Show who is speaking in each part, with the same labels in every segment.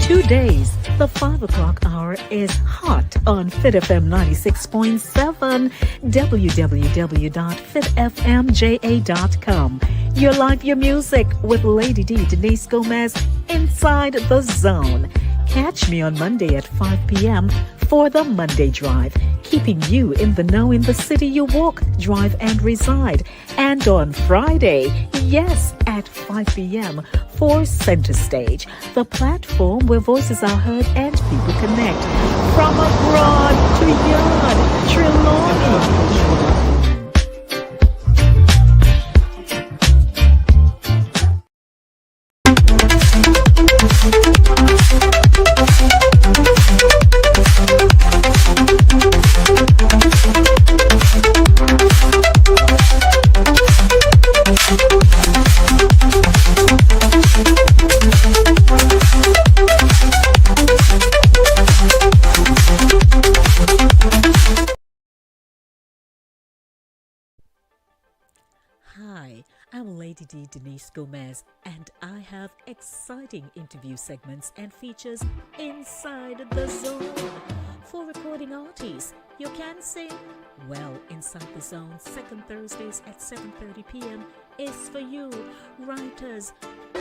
Speaker 1: 2 days. The 5 o'clock hour is hot on Fit FM 96.7, www.fitfmja.com. Your life, your music with Lady D, Denise Gomez, Inside the Zone. Catch me on Monday at 5 p.m. for the Monday Drive, keeping you in the know in the city you walk, drive, and reside. And on Friday, yes, at 5 p.m. for Center Stage, the platform where voices are heard and people connect. From abroad to yard, Trelawney. Hi, I'm Lady D, Denise Gomez, and I have exciting interview segments and features inside the zone. For recording artists, you can sing? Well, Inside the Zone, second Thursdays at 7:30 p.m. is for you. Writers,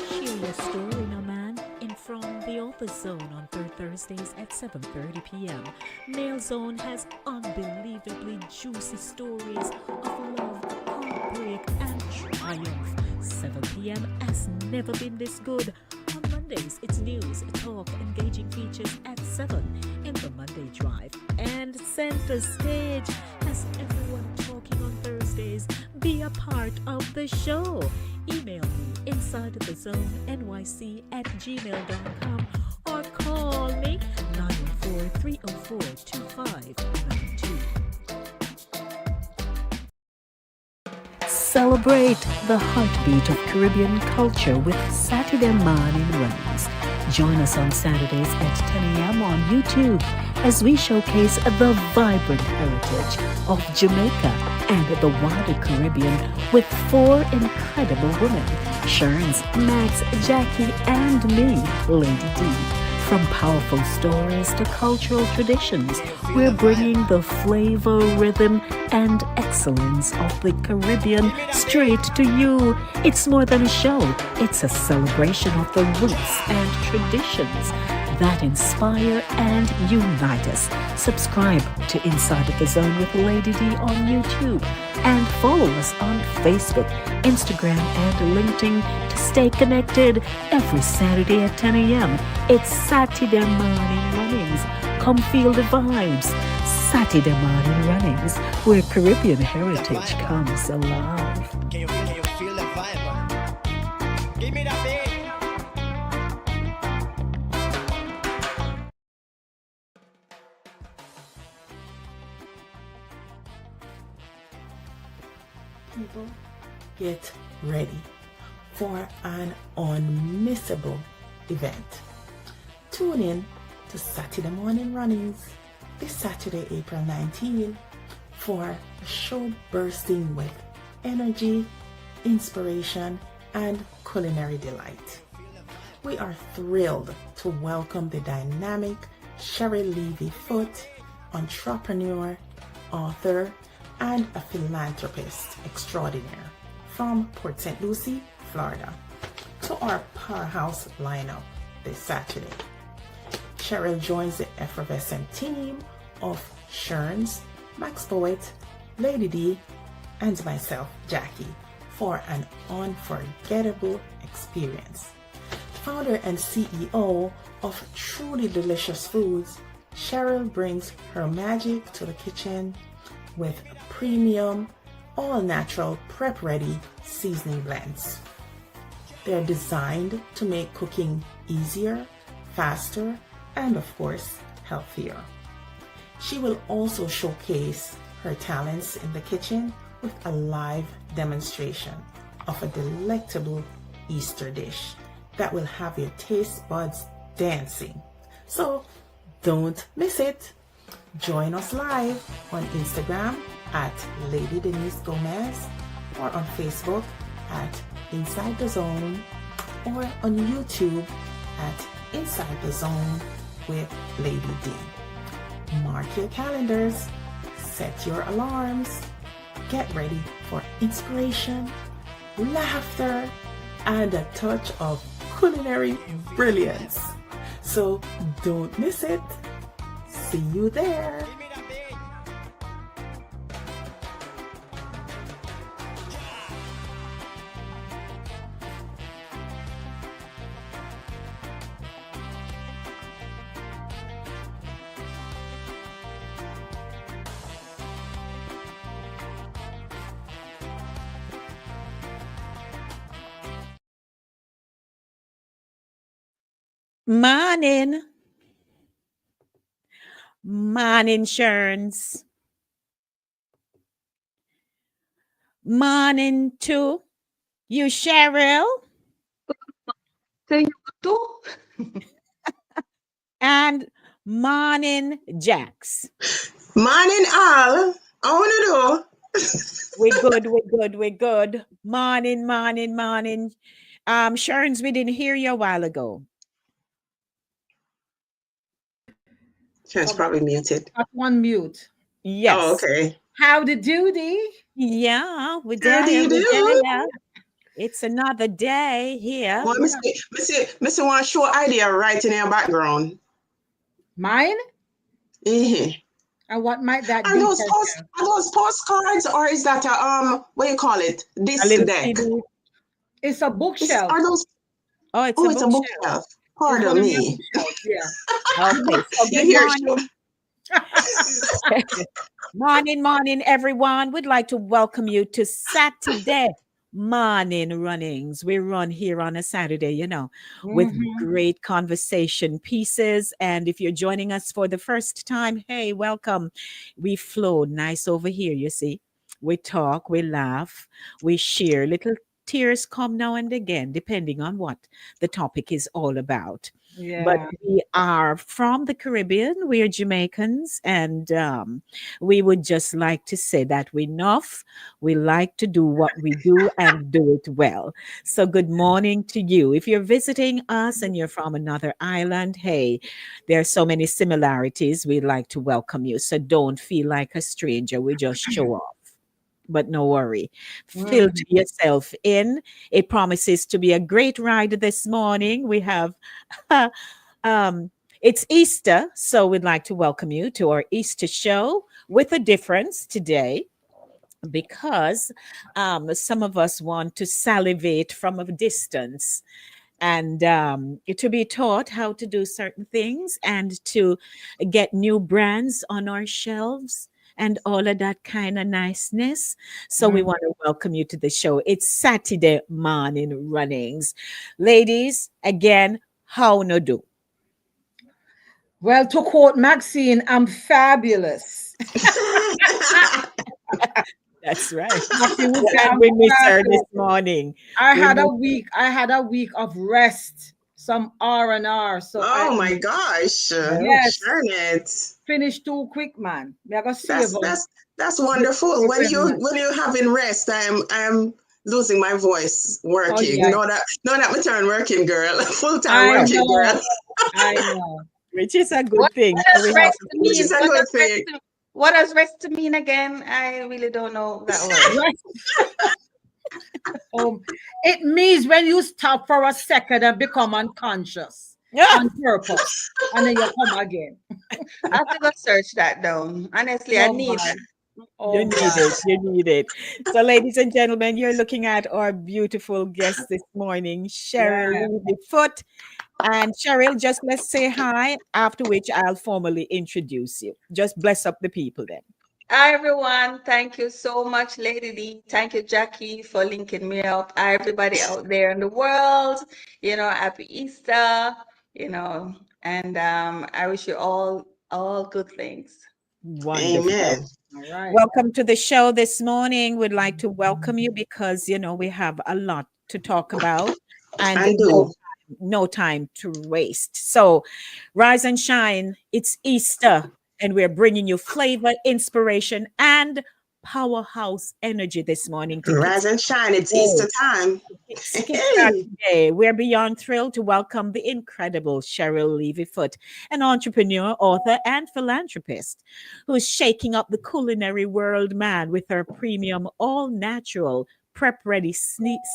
Speaker 1: share your story, no man, in From the Author's Zone on third Thursdays at 7:30 p.m. Male Zone has unbelievably juicy stories of love, heartbreak, and triumph. 7 p.m. has never been this good. On Mondays, it's news, talk, engaging features at 7 in the Monday Drive. And Center Stage has everyone talking on Thursdays. Be a part of the show. Email me insidethezone@gmail.com or call me 914-304-2592. Celebrate the heartbeat of Caribbean culture with Satideh Mawnin runs. Join us on Saturdays at 10 a.m. on YouTube as we showcase the vibrant heritage of Jamaica and the wider Caribbean with 4 incredible women, Shern, Max, Jackie, and me, Lady D. From powerful stories to cultural traditions, we're bringing the flavor, rhythm, and excellence of the Caribbean straight to you. It's more than a show. It's a celebration of the roots and traditions that inspire and unite us. Subscribe to Inside the Zone with Lady D on YouTube and follow us on Facebook, Instagram, and LinkedIn to stay connected every Saturday at 10 a.m. It's Satideh Morning Runnings. Come feel the vibes. Satideh Morning Runnings, where Caribbean heritage comes alive.
Speaker 2: Can you feel the vibe? Give me that beat.
Speaker 3: People, get ready for an unmissable event. Tune in to Saturday Morning Runnings this Saturday, April 19, for a show bursting with energy, inspiration, and culinary delight. We are thrilled to welcome the dynamic Cheryl Levy-Foote, entrepreneur, author, and a philanthropist extraordinaire from Port St. Lucie, Florida, to our powerhouse lineup this Saturday. Cheryl joins the effervescent team of Shern, Max Poet, Lady D, and myself, Jackie, for an unforgettable experience. Founder and CEO of Truly Delicious Foods, Cheryl brings her magic to the kitchen with premium, all-natural, prep-ready seasoning blends. They're designed to make cooking easier, faster, and of course, healthier. She will also showcase her talents in the kitchen with a live demonstration of a delectable Easter dish that will have your taste buds dancing. So don't miss it. Join us live on Instagram at Lady Denise Gomez, or on Facebook at Inside the Zone, or on YouTube at Inside the Zone with Lady D. Mark your calendars, set your alarms, get ready for inspiration, laughter, and a touch of culinary brilliance. So don't miss it. See you there.
Speaker 2: Give me that beat.
Speaker 1: Morning. Morning, Sherns. Morning to you, Cheryl.
Speaker 4: To you too.
Speaker 1: And morning, Jax.
Speaker 5: Morning all. I wanna do.
Speaker 1: We're good, we're good, we're good. Morning, morning, morning. Sherns, we didn't hear you a while ago.
Speaker 5: She's probably muted.
Speaker 4: At one mute.
Speaker 1: Yes.
Speaker 5: Oh, okay.
Speaker 4: Howdy doody.
Speaker 1: Yeah, we're
Speaker 5: How do
Speaker 1: there,
Speaker 5: you
Speaker 1: we're
Speaker 5: do?
Speaker 1: there. It's another day here.
Speaker 5: Well, Missy want show idea right in your background.
Speaker 4: Mine?
Speaker 5: Mm-hmm.
Speaker 4: And what might that
Speaker 5: Are
Speaker 4: be?
Speaker 5: those postcards or is that a what do you call it?
Speaker 1: A
Speaker 5: Disc
Speaker 1: little
Speaker 5: deck?
Speaker 1: CD.
Speaker 4: It's a bookshelf.
Speaker 5: Are those?
Speaker 1: Oh, it's
Speaker 5: Oh,
Speaker 1: a
Speaker 5: it's a
Speaker 1: bookshelf.
Speaker 5: bookshelf.
Speaker 4: It's
Speaker 5: Pardon
Speaker 4: one of my
Speaker 5: me.
Speaker 4: bookshelves, yeah.
Speaker 1: Okay, so
Speaker 5: You
Speaker 1: good
Speaker 5: hear?
Speaker 1: morning. Morning, morning, everyone. We'd like to welcome you to Satideh morning runnings. We run here on a Saturday, with
Speaker 4: Mhm.
Speaker 1: great conversation pieces. And if you're joining us for the first time, hey, welcome. We flow nice over here, you see. We talk, we laugh, we share. Little tears come now and again, depending on what the topic is all about. But
Speaker 4: Yeah.
Speaker 1: we are from the Caribbean. We are Jamaicans, and we would just like to say that we enough. We like to do what we do and do it well. So, good morning to you. If you're visiting us and you're from another island, hey, there are so many similarities. We'd like to welcome you. So, don't feel like a stranger. We just show off. But no worry, filter
Speaker 4: Mhm.
Speaker 1: yourself in. It promises to be a great ride this morning. We have um, it's Easter, so we'd like to welcome you to our Easter show with a difference today because some of us want to salivate from a distance and to be taught how to do certain things and to get new brands on our shelves and all of that kind of niceness. So we
Speaker 4: Mhm.
Speaker 1: want to welcome you to the show. It's Saturday morning runnings. Ladies, again, how no do?
Speaker 4: Well, to quote Maxine, I'm fabulous.
Speaker 1: That's right.
Speaker 4: Maxine would say
Speaker 1: And
Speaker 4: I'm
Speaker 1: we miss her this
Speaker 4: fabulous.
Speaker 1: morning.
Speaker 4: I
Speaker 1: We
Speaker 4: had a
Speaker 1: miss
Speaker 4: week. I had a week of rest, some R&R. So I
Speaker 5: Oh my gosh.
Speaker 1: her.
Speaker 4: yes,
Speaker 5: Darn it.
Speaker 4: finished too quick, man. Me I got
Speaker 5: That's
Speaker 4: save on
Speaker 5: that's that's
Speaker 4: the
Speaker 5: wonderful. When
Speaker 4: program,
Speaker 5: you
Speaker 4: man.
Speaker 5: when you're having rest, I'm losing my voice
Speaker 4: Oh
Speaker 5: working.
Speaker 4: yeah,
Speaker 5: No that my turn working girl. Full time
Speaker 4: I
Speaker 5: working
Speaker 4: know,
Speaker 5: girl.
Speaker 4: I know.
Speaker 1: Which is a
Speaker 6: What
Speaker 1: good thing.
Speaker 6: what
Speaker 1: So
Speaker 6: does
Speaker 1: we have
Speaker 6: rest
Speaker 1: to
Speaker 5: Which
Speaker 6: mean?
Speaker 5: is
Speaker 1: feel
Speaker 5: a good thing.
Speaker 6: What does rest mean again? I really don't know that word.
Speaker 4: Rest. It means when you stop for a second and become unconscious
Speaker 1: yeah,
Speaker 4: on purpose, and then you come again.
Speaker 6: I have to go search that down. Honestly, I
Speaker 4: Oh
Speaker 6: need
Speaker 4: my,
Speaker 6: that.
Speaker 1: you
Speaker 4: oh
Speaker 1: need
Speaker 4: my.
Speaker 1: it. You need it. So, ladies and gentlemen, you're looking at our beautiful guest this morning, Cheryl
Speaker 4: Yeah.
Speaker 1: Levy-Foote. And Cheryl, just let's say hi, after which I'll formally introduce you. Just bless up the people then.
Speaker 6: Hi, everyone. Thank you so much, Lady D. Thank you, Jackie, for linking me up. Hi, everybody out there in the world. Happy Easter, and I wish you all good things.
Speaker 1: Wonderful.
Speaker 5: Amen.
Speaker 4: All right.
Speaker 1: Welcome to the show this morning. We'd like to welcome you because, we have a lot to talk about and
Speaker 5: And do.
Speaker 1: no time to waste. So, rise and shine. It's Easter, and we're bringing you flavor, inspiration, and powerhouse energy this morning to
Speaker 5: Rise and shine. It's
Speaker 1: kick
Speaker 5: Easter time.
Speaker 1: kickstart today. We're beyond thrilled to welcome the incredible Cheryl Levy-Foote, an entrepreneur, author, and philanthropist who's shaking up the culinary world, man, with her premium all-natural prep-ready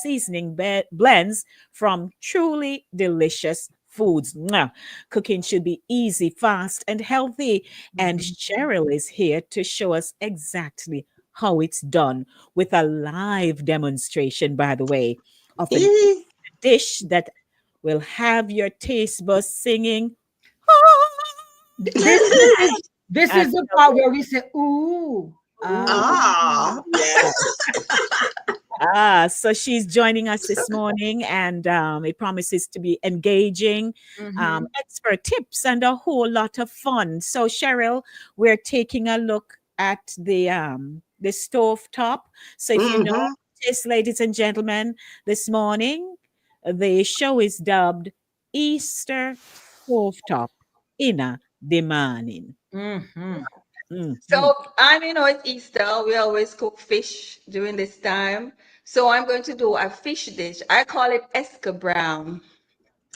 Speaker 1: seasoning blends from truly delicious foods. Mwah. Cooking should be easy, fast, and healthy. And Cheryl is here to show us exactly how it's done with a live demonstration, by the way, of an dish that will have your taste buds singing.
Speaker 4: This this
Speaker 1: And
Speaker 4: is the part where we say, ooh.
Speaker 5: Ah,
Speaker 1: yeah. So she's joining us this morning, and it promises to be engaging, expert tips, and a whole lot of fun. So, Cheryl, we're taking a look at the stove top. So, if you notice, ladies and gentlemen, this morning the show is dubbed Easter Stovetop Inna the Morning.
Speaker 6: So it's Easter. We always cook fish during this time. So I'm going to do a fish dish. I call it escabrown.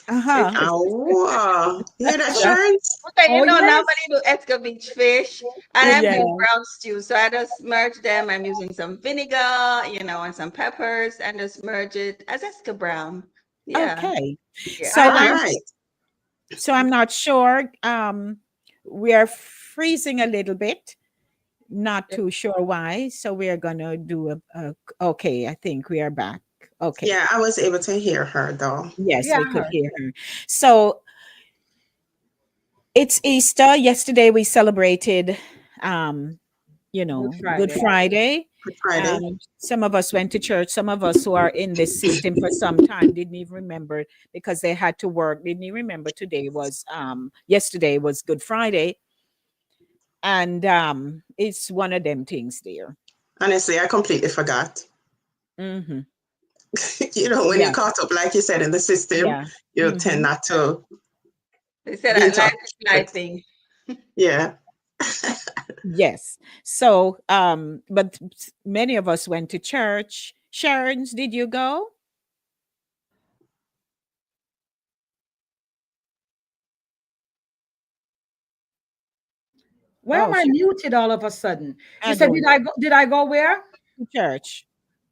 Speaker 5: oh, you hear that, Shern?
Speaker 6: Okay,
Speaker 4: Oh, yes.
Speaker 6: normally do escovitch fish, and I'm
Speaker 1: Yeah.
Speaker 6: doing brown stew. So I just merge them. I'm using some vinegar, and some peppers, and just merge it as escabrown. Yeah.
Speaker 1: Okay.
Speaker 6: Yeah.
Speaker 1: So
Speaker 5: All
Speaker 1: I'm
Speaker 5: right.
Speaker 1: So I'm not sure. We are freezing a little bit. Not too sure why. So we are gonna do okay. I think we are back. Okay.
Speaker 5: Yeah, I was able to hear her though.
Speaker 1: Yes,
Speaker 4: Yeah,
Speaker 1: we could hear her. So it's Easter. Yesterday we celebrated, Good Friday.
Speaker 5: Good Friday.
Speaker 1: Some of us went to church. Some of us who are in this system for some time didn't even remember because they had to work. Didn't even remember yesterday was Good Friday. And it's one of them things there.
Speaker 5: Honestly, I completely forgot.
Speaker 1: Mm-hmm.
Speaker 5: When
Speaker 1: Yeah.
Speaker 5: you're caught up, like you said, in the system,
Speaker 1: Yeah.
Speaker 5: you tend not to
Speaker 6: They said
Speaker 5: be in
Speaker 6: that
Speaker 5: touch.
Speaker 6: life is life thing.
Speaker 5: Yeah.
Speaker 1: Yes. So, but many of us went to church. Shern's, did you go?
Speaker 4: Why am I muted all of a sudden? You said, did I go where?
Speaker 1: To church?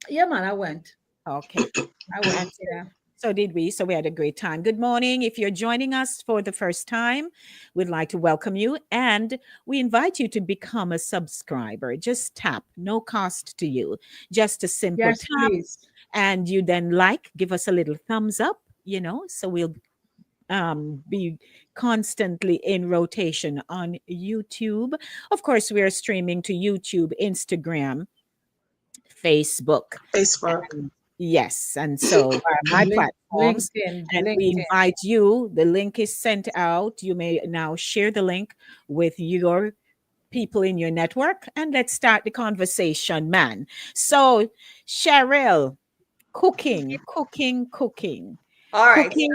Speaker 4: Yeah, man, I went.
Speaker 1: Okay.
Speaker 4: I went, yeah.
Speaker 1: So did we. So we had a great time. Good morning. If you're joining us for the first time, we'd like to welcome you. And we invite you to become a subscriber. Just tap, no cost to you. Just a simple
Speaker 4: Yes,
Speaker 1: tap.
Speaker 4: please.
Speaker 1: And you then give us a little thumbs up, so we'll be constantly in rotation on YouTube. Of course, we are streaming to YouTube, Instagram, Facebook. Yes, and so my platforms, and we invite you. The link is sent out. You may now share the link with your people in your network, and let's start the conversation, man. So, Cheryl, cooking.
Speaker 6: All right.
Speaker 1: Cooking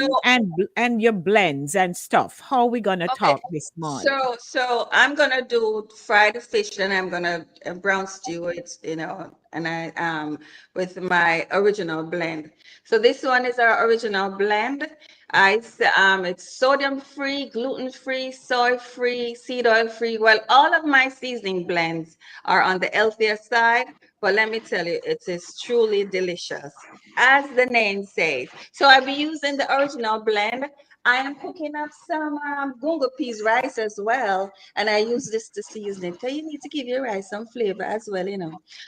Speaker 1: and your blends and stuff. How are we gonna talk this morning?
Speaker 6: So I'm gonna do fried fish, and I'm gonna brown stew it, and I with my original blend. So this one is our original blend. It's sodium free, gluten free, soy free, seed oil free. Well, all of my seasoning blends are on the healthier side, but let me tell you, it is truly delicious, as the name says. So I'll be using the original blend. I am cooking up some gungo peas rice as well, and I use this to season it. So you need to give your rice some flavor as well,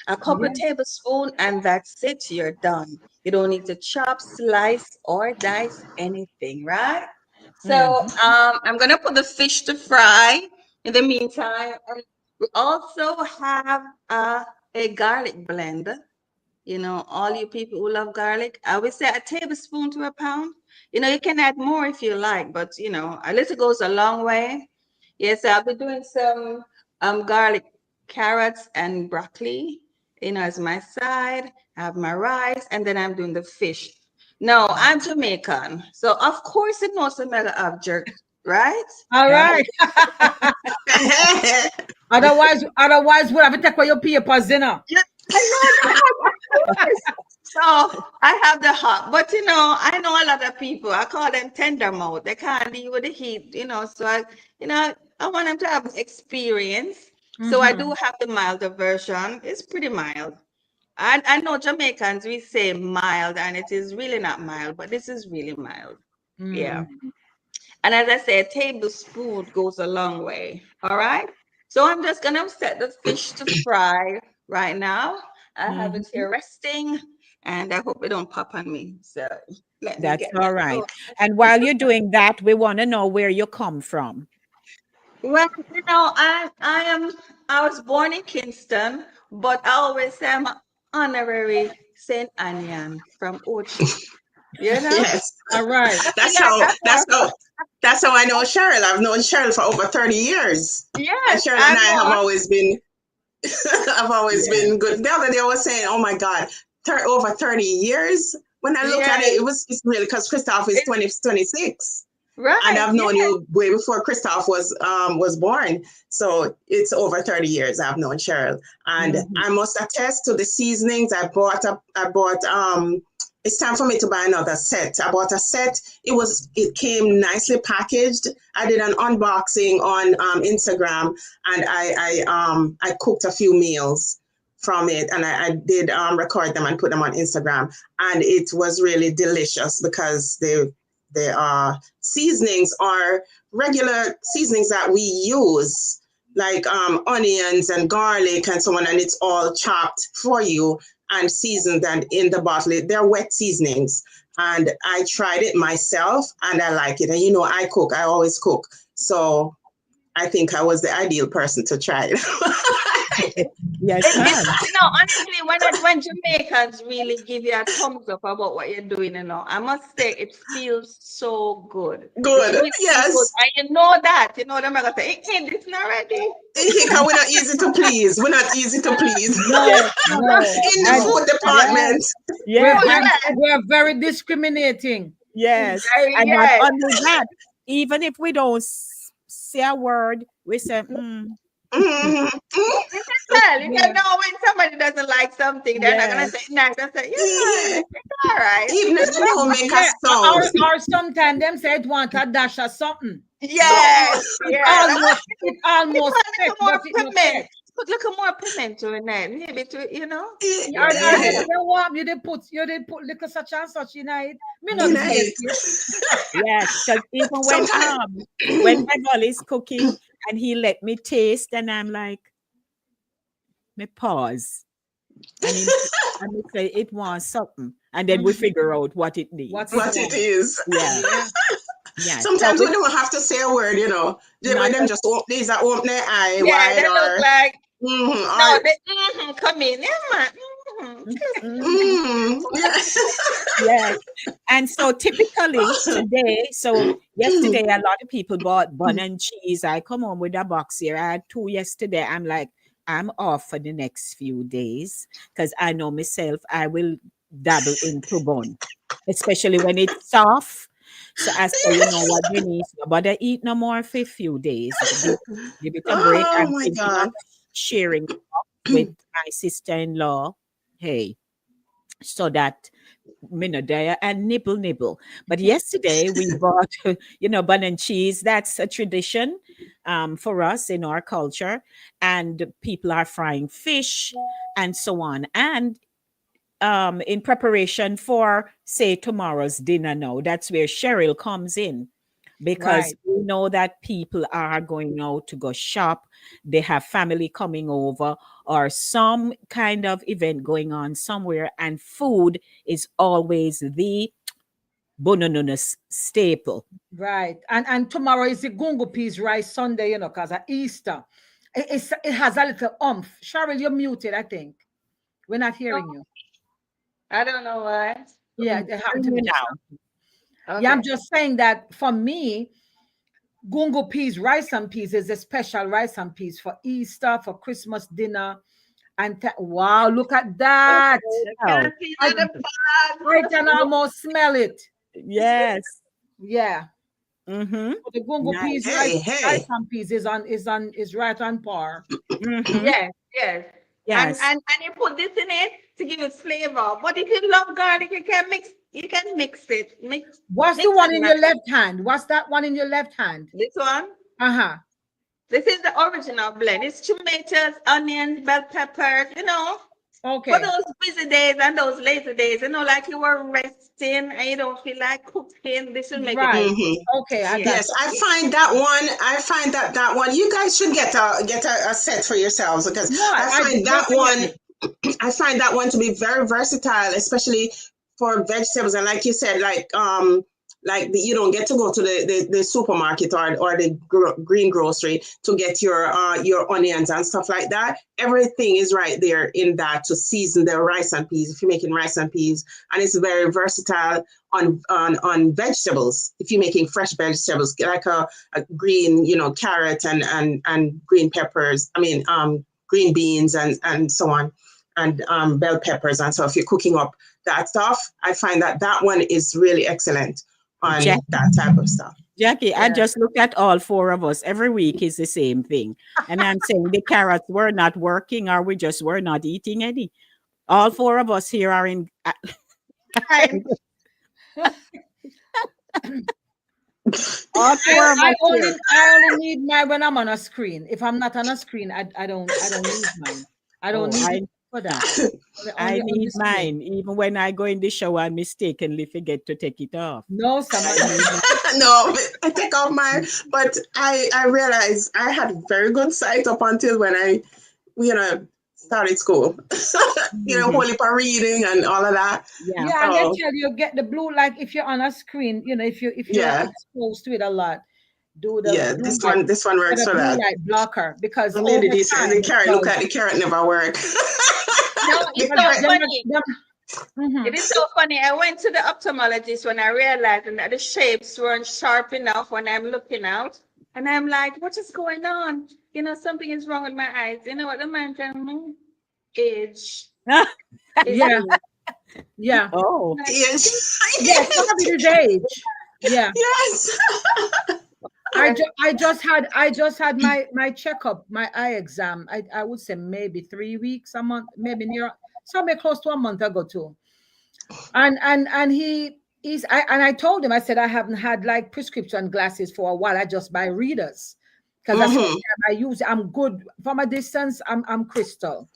Speaker 6: A couple of tablespoons, and that's it. You're done. You don't need to chop, slice, or dice anything, right? So I'm gonna put the fish to fry. In the meantime, we also have a garlic blend. All you people who love garlic, I would say a tablespoon to a pound. You can add more if you like, but a little goes a long way. Yes, I'll be doing some garlic, carrots, and broccoli, as my side. I have my rice, and then I'm doing the fish. No, I'm Jamaican, so of course in North America I have jerk, right?
Speaker 4: All right. Otherwise, we'll have to take away your papers, you know.
Speaker 6: Yeah, I know that. So I have the hot, but I know a lot of people. I call them tender mouth. They can't deal with the heat, So I want them to have experience. So I do have the milder version. It's pretty mild. I know Jamaicans, we say mild, and it is really not mild, but this is really mild. Yeah. And as I said, a tablespoon goes a long way. All right. So I'm just gonna set the fish to fry right now. I have it here resting, and I hope it don't pop on me. So let me
Speaker 7: That's
Speaker 6: get
Speaker 7: all
Speaker 6: that
Speaker 7: right.
Speaker 6: going.
Speaker 7: And while you're doing that, we want to know where you come from.
Speaker 6: Well, I was born in Kingston, but I always say I'm an honorary Saint Annian from Ochi. You know?
Speaker 5: Yes.
Speaker 4: All right.
Speaker 6: I feel
Speaker 5: That's
Speaker 6: like
Speaker 5: how
Speaker 6: that's
Speaker 5: that's
Speaker 6: more
Speaker 5: how that's how I know Cheryl. I've known Cheryl for over 30 years. And
Speaker 6: yes,
Speaker 5: Cheryl and
Speaker 6: I'm
Speaker 5: I have
Speaker 6: more
Speaker 5: always been I've always been good. The other day I was saying, oh my God, over 30 years. When I look at
Speaker 6: yes.
Speaker 5: it, it's really because Christoph is
Speaker 6: It's
Speaker 5: 26. And
Speaker 6: right,
Speaker 5: I've known
Speaker 6: yes.
Speaker 5: you way before Christoph was born. So it's over 30 years I've known Cheryl. And I must attest to the seasonings. I bought it's time for me to buy another set. I bought a set. It came nicely packaged. I did an unboxing on Instagram, and I cooked a few meals from it, and I did record them and put them on Instagram, and it was really delicious because the seasonings are regular seasonings that we use, like onions and garlic and so on, and it's all chopped for you and seasoned and in the bottle. They're wet seasonings. And I tried it myself and I like it. And I cook, I always cook. So I think I was the ideal person to try it.
Speaker 7: Yes,
Speaker 6: It's
Speaker 7: ma'am.
Speaker 6: honestly when Jamaicans really give you a thumbs up about what you're doing, I must say it feels so good. It
Speaker 5: Good.
Speaker 6: really feels good.
Speaker 5: Yes.
Speaker 6: And you know that. You know them are gonna say, hey, it's not ready.
Speaker 5: Because we're not easy to please. We're not easy to please.
Speaker 7: Yes,
Speaker 4: No.
Speaker 5: In the
Speaker 7: and
Speaker 5: food
Speaker 7: yes,
Speaker 5: department.
Speaker 7: yes,
Speaker 4: We're very discriminating.
Speaker 7: yes. And not
Speaker 6: Yes.
Speaker 7: only that, even if we don't say a word, we say,
Speaker 5: Mhm.
Speaker 6: You can tell. You
Speaker 4: Yeah.
Speaker 6: can know when somebody doesn't like something, they're not gonna
Speaker 7: yes,
Speaker 6: say nice. They'll say, it's all right.
Speaker 5: Even if they don't make a
Speaker 4: Yeah.
Speaker 5: sound.
Speaker 4: Or sometimes them say it want a dash or something.
Speaker 6: Yes, yeah.
Speaker 4: It almost
Speaker 6: Put a
Speaker 4: fetch,
Speaker 6: little more
Speaker 4: but it not
Speaker 6: piment.
Speaker 4: fetch.
Speaker 6: Put a little more pimento in there. Maybe
Speaker 4: Or
Speaker 6: yeah.
Speaker 4: they want you did put little such and such in it. Me not
Speaker 5: You know,
Speaker 4: taste
Speaker 5: it.
Speaker 4: it.
Speaker 7: yes. Because even
Speaker 5: Sometimes.
Speaker 7: when my boy is cooking and he let me taste, and I'm like, me pause. And he say it wants something. And then we figure out what it
Speaker 4: What
Speaker 7: needs.
Speaker 4: it
Speaker 5: What it
Speaker 4: wants.
Speaker 5: is.
Speaker 7: Yeah.
Speaker 4: Yeah.
Speaker 7: Yeah. So
Speaker 5: Sometimes we
Speaker 7: with
Speaker 5: don't have to say a word,
Speaker 7: not
Speaker 5: When them just open, these are open their eye
Speaker 6: Yeah,
Speaker 5: wide
Speaker 6: they look
Speaker 5: or,
Speaker 6: like no,
Speaker 5: or
Speaker 6: they come in. Yeah, man.
Speaker 5: yeah.
Speaker 7: yes. And so typically today, so yesterday a lot of people bought bun and cheese. I come home with a box here. I had 2 yesterday. I'm like, I'm off for the next few days because I know myself, I will dabble into bun, especially when it's soft. So I say, you know what, Denise, nobody eat no more for a few days. Give it a break.
Speaker 5: Oh
Speaker 7: I'm
Speaker 5: my
Speaker 7: thinking of
Speaker 5: God.
Speaker 7: sharing with my sister-in-law. Hey, so that there and nibble. But yesterday we bought, bun and cheese. That's a tradition for us in our culture. And people are frying fish and so on. And in preparation for, say, tomorrow's dinner now, that's where Cheryl comes in because
Speaker 4: Right.
Speaker 7: we know that people are going out to go shop, they have family coming over, or some kind of event going on somewhere, and food is always the bonus staple.
Speaker 4: Right. And tomorrow is the gungo peas rice Sunday, because of Easter. It has a little umph. Cheryl, you're muted, I think. We're not hearing you.
Speaker 6: I don't know why.
Speaker 4: Yeah,
Speaker 7: I'm
Speaker 4: it happened
Speaker 7: hearing
Speaker 4: to
Speaker 7: you
Speaker 4: me just
Speaker 7: now.
Speaker 4: now. Yeah, I'm
Speaker 6: Okay.
Speaker 4: just saying that for me, gungo peas, rice and peas is a special rice and peas for Easter, for Christmas dinner. And wow, look at that.
Speaker 7: Wow.
Speaker 6: Can't see
Speaker 4: I,
Speaker 6: the
Speaker 4: I can almost smell it.
Speaker 7: Yes.
Speaker 4: Yeah.
Speaker 7: Mm-hmm.
Speaker 4: So the gungo
Speaker 7: Nice.
Speaker 4: peas,
Speaker 5: Hey,
Speaker 4: rice
Speaker 5: hey.
Speaker 4: and peas is right on par.
Speaker 7: Mm-hmm.
Speaker 6: Yes, yes.
Speaker 7: Yes.
Speaker 6: And you put this in it to give it flavor. But if you love garlic, you can mix it.
Speaker 4: What's the
Speaker 6: Mix
Speaker 4: one
Speaker 6: and
Speaker 4: in
Speaker 6: match.
Speaker 4: your left hand? What's that one in your left hand?
Speaker 6: This one.
Speaker 4: Uh-huh.
Speaker 6: This is the original blend. It's tomatoes, onions, bell peppers, for
Speaker 4: Okay.
Speaker 6: those busy days and those lazy days, like you were resting and you don't feel like cooking. This will make it
Speaker 4: Right.
Speaker 5: Mhm.
Speaker 4: Okay, I
Speaker 6: yeah.
Speaker 4: got
Speaker 5: Yes, I find that one. I find that one. You guys should get a set for yourselves because
Speaker 4: no,
Speaker 5: I
Speaker 4: I
Speaker 5: find that one.
Speaker 4: definitely.
Speaker 5: I find that one to be very versatile, especially for vegetables. And like you said, you don't get to go to the supermarket or the green grocery to get your onions and stuff like that. Everything is right there in that to season the rice and peas if you're making rice and peas, and it's very versatile on vegetables if you're making fresh vegetables like a green carrot and green peppers. I mean green beans and so on, and bell peppers. And so if you're cooking up that stuff, I find that one is really excellent on
Speaker 7: Jack,
Speaker 5: that type of stuff.
Speaker 7: Jackie, I
Speaker 6: Yeah.
Speaker 7: just look at all four of us. Every week is the same thing. And I'm saying the carrots were not working or we just were not eating any. All four of us here are in.
Speaker 6: Right.
Speaker 7: All four of us here.
Speaker 4: I only need mine when I'm on a screen. If I'm not on a screen, I don't use mine. I don't
Speaker 7: Oh,
Speaker 4: need
Speaker 7: I,
Speaker 4: it for that.
Speaker 7: I
Speaker 4: Only on
Speaker 7: need
Speaker 4: the screen.
Speaker 7: mine. Even when I go in the shower, I mistakenly forget to take it off.
Speaker 4: No, someone
Speaker 5: No, I take off mine, but I realized I had very good sight up until when I started school. Whole heap of reading and all of that.
Speaker 7: Yeah.
Speaker 4: Yeah, and they
Speaker 5: So
Speaker 4: tell you get the blue light if you're on a screen. If you're
Speaker 5: yeah,
Speaker 4: exposed to it a lot, do the
Speaker 5: yeah.
Speaker 4: blue
Speaker 5: This
Speaker 4: light.
Speaker 5: one
Speaker 4: Get
Speaker 5: works
Speaker 4: a
Speaker 5: for
Speaker 4: blue
Speaker 5: that.
Speaker 4: light blocker because
Speaker 5: And
Speaker 4: over
Speaker 5: then the
Speaker 4: time
Speaker 5: carrot. Look at the carrot never work.
Speaker 6: No, it's
Speaker 5: The
Speaker 6: so
Speaker 5: carrot-
Speaker 6: funny.
Speaker 4: Mhm.
Speaker 6: It is so funny. I went to the ophthalmologist when I realized that the shapes weren't sharp enough when I'm looking out. And I'm like, what is going on? Something is wrong with my eyes. You know what the man tell me? Age. It's
Speaker 4: Yeah,
Speaker 6: age.
Speaker 4: yeah,
Speaker 7: Oh,
Speaker 6: Like,
Speaker 5: Yes.
Speaker 4: yeah. Some of it is age. Yeah.
Speaker 5: Yes.
Speaker 4: I just had my checkup, my eye exam. I would say maybe 3 weeks, a month, maybe near somewhere close to a month ago too. And I told him, I said I haven't had like prescription glasses for a while. I just buy readers because that's what
Speaker 5: Mhm.
Speaker 4: I use. I'm good from a distance. I'm crystal.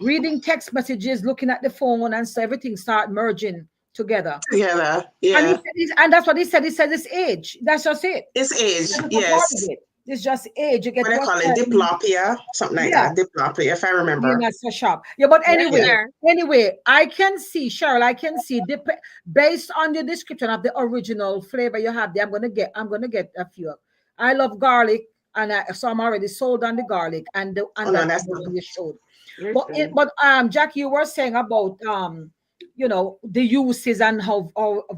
Speaker 4: Reading text messages, looking at the phone, and so everything start merging together.
Speaker 5: Together.
Speaker 4: And
Speaker 5: Yeah.
Speaker 4: and that's what he said. He said it's age. That's just it.
Speaker 5: It's age.
Speaker 4: That's a part of
Speaker 5: Yes.
Speaker 4: it. It's just age. You get
Speaker 5: What they
Speaker 4: what's
Speaker 5: call it, diplopia, something like
Speaker 4: yeah.
Speaker 5: that. Diplopia, if I
Speaker 4: You're
Speaker 5: remember.
Speaker 4: not so sharp. Yeah, but
Speaker 6: yes,
Speaker 4: anyway,
Speaker 6: sir.
Speaker 4: I can see, Cheryl, I can see based on the description of the original flavor you have there. I'm gonna get a few. I love garlic, and so I'm already sold on the garlic
Speaker 5: Oh
Speaker 4: and
Speaker 5: no,
Speaker 4: that
Speaker 5: that's
Speaker 4: one you showed.
Speaker 6: Listen.
Speaker 4: But Jack, you were saying about the uses and how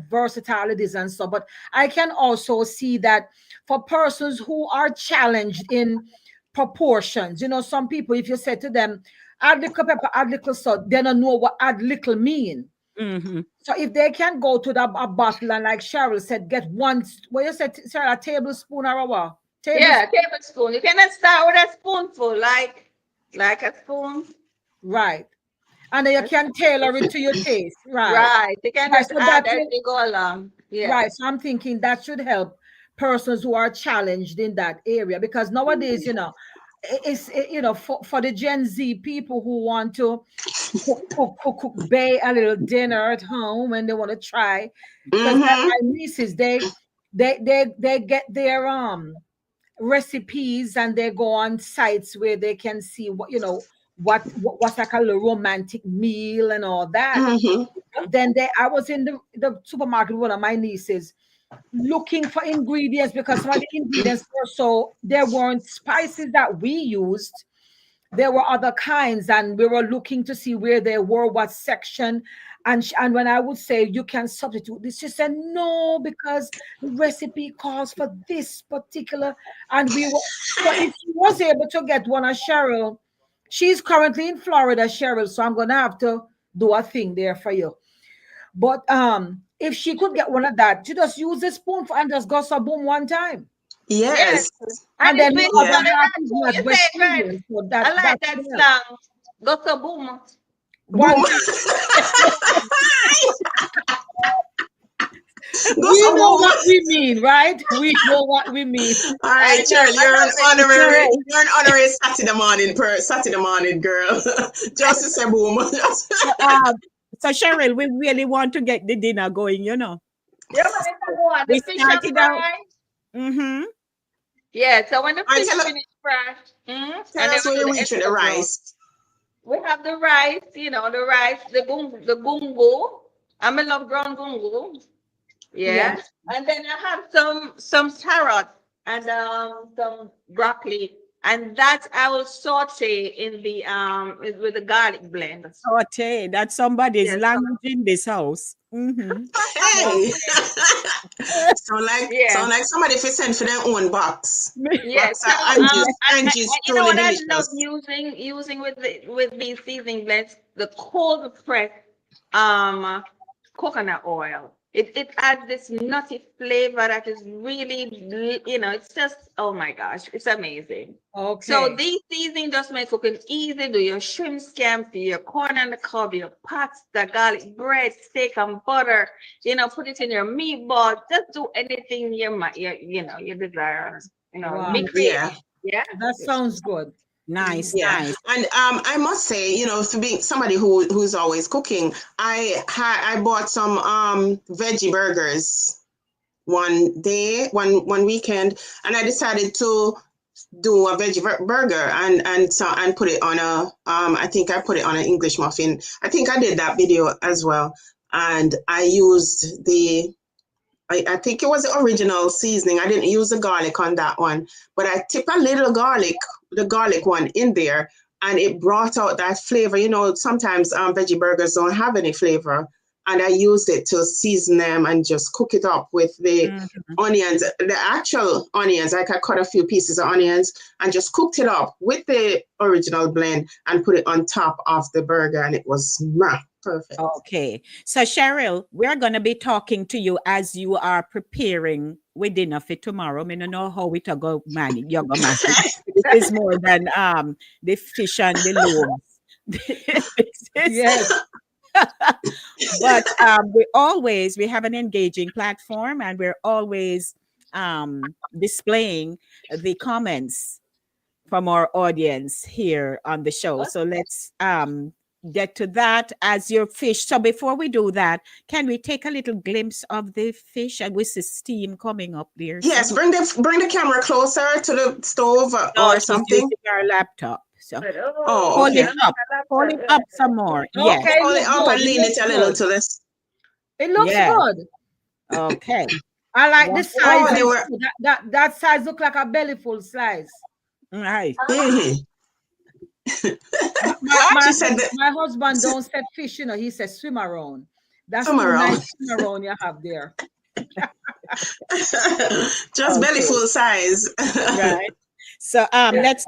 Speaker 4: versatile it is and so. But I can also see that for persons who are challenged in proportions, some people, if you say to them, add little pepper, add little salt, they don't know what add little mean.
Speaker 7: mm-hmm.
Speaker 4: So if they can go to a bottle and like Cheryl said, get one, what you said, Cheryl, a tablespoon or a what?
Speaker 6: Yeah, tablespoon. You cannot start with a spoonful, like a spoon.
Speaker 4: Right. And then you can tailor it to your taste. Right.
Speaker 6: Right. You can
Speaker 4: Right.
Speaker 6: just
Speaker 4: So
Speaker 6: add as you go along. Yeah.
Speaker 4: right. So I'm thinking that should help persons who are challenged in that area because nowadays, for the Gen Z people who want to cook, bake a little dinner at home and they want to try. Because
Speaker 5: Mm-hmm.
Speaker 4: my nieces, they get their recipes and they go on sites where they can see what's like a little romantic meal and all that.
Speaker 5: Mm-hmm.
Speaker 4: Then I was in the supermarket with one of my nieces looking for ingredients because some of the ingredients there weren't spices that we used. There were other kinds, and we were looking to see where they were, what section. And when I would say you can substitute this, she said no because the recipe calls for this particular. And we were so if she was able to get one of Cheryl, she's currently in Florida, Cheryl. So I'm gonna have to do a thing there for you. But if she could get one of that, she just use the spoon and just go so boom one time.
Speaker 6: Yes.
Speaker 5: Yes.
Speaker 6: And
Speaker 4: And
Speaker 6: it's
Speaker 4: then
Speaker 6: been
Speaker 4: the
Speaker 6: for
Speaker 4: other
Speaker 5: Yeah.
Speaker 6: the
Speaker 4: half
Speaker 6: last
Speaker 4: is
Speaker 6: two.
Speaker 4: not
Speaker 6: You say it right.
Speaker 4: vegetarian. So
Speaker 6: I like
Speaker 4: that's
Speaker 6: that
Speaker 4: the help.
Speaker 6: slang. Go to boom.
Speaker 4: One
Speaker 5: Boom.
Speaker 4: time.
Speaker 5: Go
Speaker 4: We
Speaker 5: so
Speaker 4: know
Speaker 5: boom.
Speaker 4: what we mean, right? We know what we mean.
Speaker 5: All
Speaker 6: I
Speaker 5: right,
Speaker 6: know.
Speaker 5: Cheryl,
Speaker 6: I love it.
Speaker 7: Cheryl,
Speaker 5: you're an honorary Saturday morning girl. Just to say boom.
Speaker 7: um, so Cheryl, we really want to get the dinner going, you know.
Speaker 6: Yeah, when it's a go on, the
Speaker 7: We
Speaker 6: fish are
Speaker 7: started out.
Speaker 6: fried.
Speaker 7: Mm-hmm.
Speaker 6: Yeah, so when the
Speaker 5: All right,
Speaker 6: fish finish fried,
Speaker 5: tell
Speaker 6: and then
Speaker 5: us
Speaker 6: we
Speaker 5: where
Speaker 6: do
Speaker 5: you
Speaker 6: the
Speaker 5: reach with the
Speaker 6: extra.
Speaker 5: rice.
Speaker 6: We have the rice, the rice, the gungo. I love brown gungo.
Speaker 4: Yes.
Speaker 6: Yeah. And then I have some carrot and some broccoli. And that I will saute in the with the garlic blend.
Speaker 7: Saute. That's somebody's
Speaker 6: Yes.
Speaker 7: language in this house. Mm-hmm.
Speaker 5: Hey.
Speaker 6: Yeah.
Speaker 5: sound like somebody if you send for their own box.
Speaker 6: Yeah.
Speaker 5: Box
Speaker 6: So
Speaker 5: of Angie's.
Speaker 6: and
Speaker 5: Angie's
Speaker 6: you know
Speaker 5: truly
Speaker 6: what I love
Speaker 5: delicious.
Speaker 6: using with these seasoning blends, the cold press um coconut oil. It adds this nutty flavor that is really, it's just, oh my gosh, it's amazing. So
Speaker 4: Okay.
Speaker 6: these seasoning just make cooking easy. Do your shrimp scampi, your corn on the cob, your pasta, garlic bread, steak and butter. Put it in your meatball. Just do anything you desire. Be
Speaker 4: Wow.
Speaker 5: Yeah.
Speaker 6: creative. Yeah.
Speaker 4: That sounds good.
Speaker 7: Nice,
Speaker 5: Yeah,
Speaker 7: nice.
Speaker 5: and I must say, to be somebody who's always cooking, I bought some veggie burgers one weekend, and I decided to do a veggie burger and put it on I think I put it on an English muffin. I think I did that video as well, and I used I think it was the original seasoning. I didn't use the garlic on that one, but I tipped a little garlic, the garlic one, in there, and it brought out that flavor. Sometimes veggie burgers don't have any flavor, and I used it to season them and just cook it up with the
Speaker 7: Mhm.
Speaker 5: onions, the actual onions. Like I cut a few pieces of onions and just cooked it up with the original blend and put it on top of the burger, and it was perfect.
Speaker 7: Okay. So Cheryl, we're gonna be talking to you as you are preparing with dinner for tomorrow. I don't know how it go manage. You're gonna manage. This is more than the fish and the loaves. This is-
Speaker 4: Yes.
Speaker 7: but we have an engaging platform, and we're always displaying the comments from our audience here on the show. So let's get to that as your fish. So before we do that, can we take a little glimpse of the fish? And we see steam coming up there.
Speaker 5: Yes,
Speaker 7: So
Speaker 5: bring the camera closer to the stove
Speaker 7: no,
Speaker 5: or
Speaker 7: she's
Speaker 5: something.
Speaker 7: using our laptop. So
Speaker 5: Oh,
Speaker 7: hold it
Speaker 5: okay.
Speaker 7: up. Hold it up some more. Yes.
Speaker 4: Okay. It
Speaker 5: Hold it
Speaker 4: looks
Speaker 5: up
Speaker 4: good.
Speaker 5: and
Speaker 4: It
Speaker 5: lean
Speaker 4: looks
Speaker 5: it a little
Speaker 4: good.
Speaker 5: to this.
Speaker 4: It looks
Speaker 7: Yeah.
Speaker 4: good.
Speaker 7: Okay.
Speaker 4: I like the
Speaker 7: One-
Speaker 4: size.
Speaker 5: Oh, they were.
Speaker 4: That size look like a belly full slice.
Speaker 7: Right.
Speaker 5: Mhm.
Speaker 4: My
Speaker 5: She said that
Speaker 4: my husband don't set fish, he says swim around. That's
Speaker 5: swim
Speaker 4: too nice
Speaker 5: around.
Speaker 4: swim around you have there.
Speaker 5: Just belly
Speaker 7: Okay.
Speaker 5: full size.
Speaker 7: Right. So let's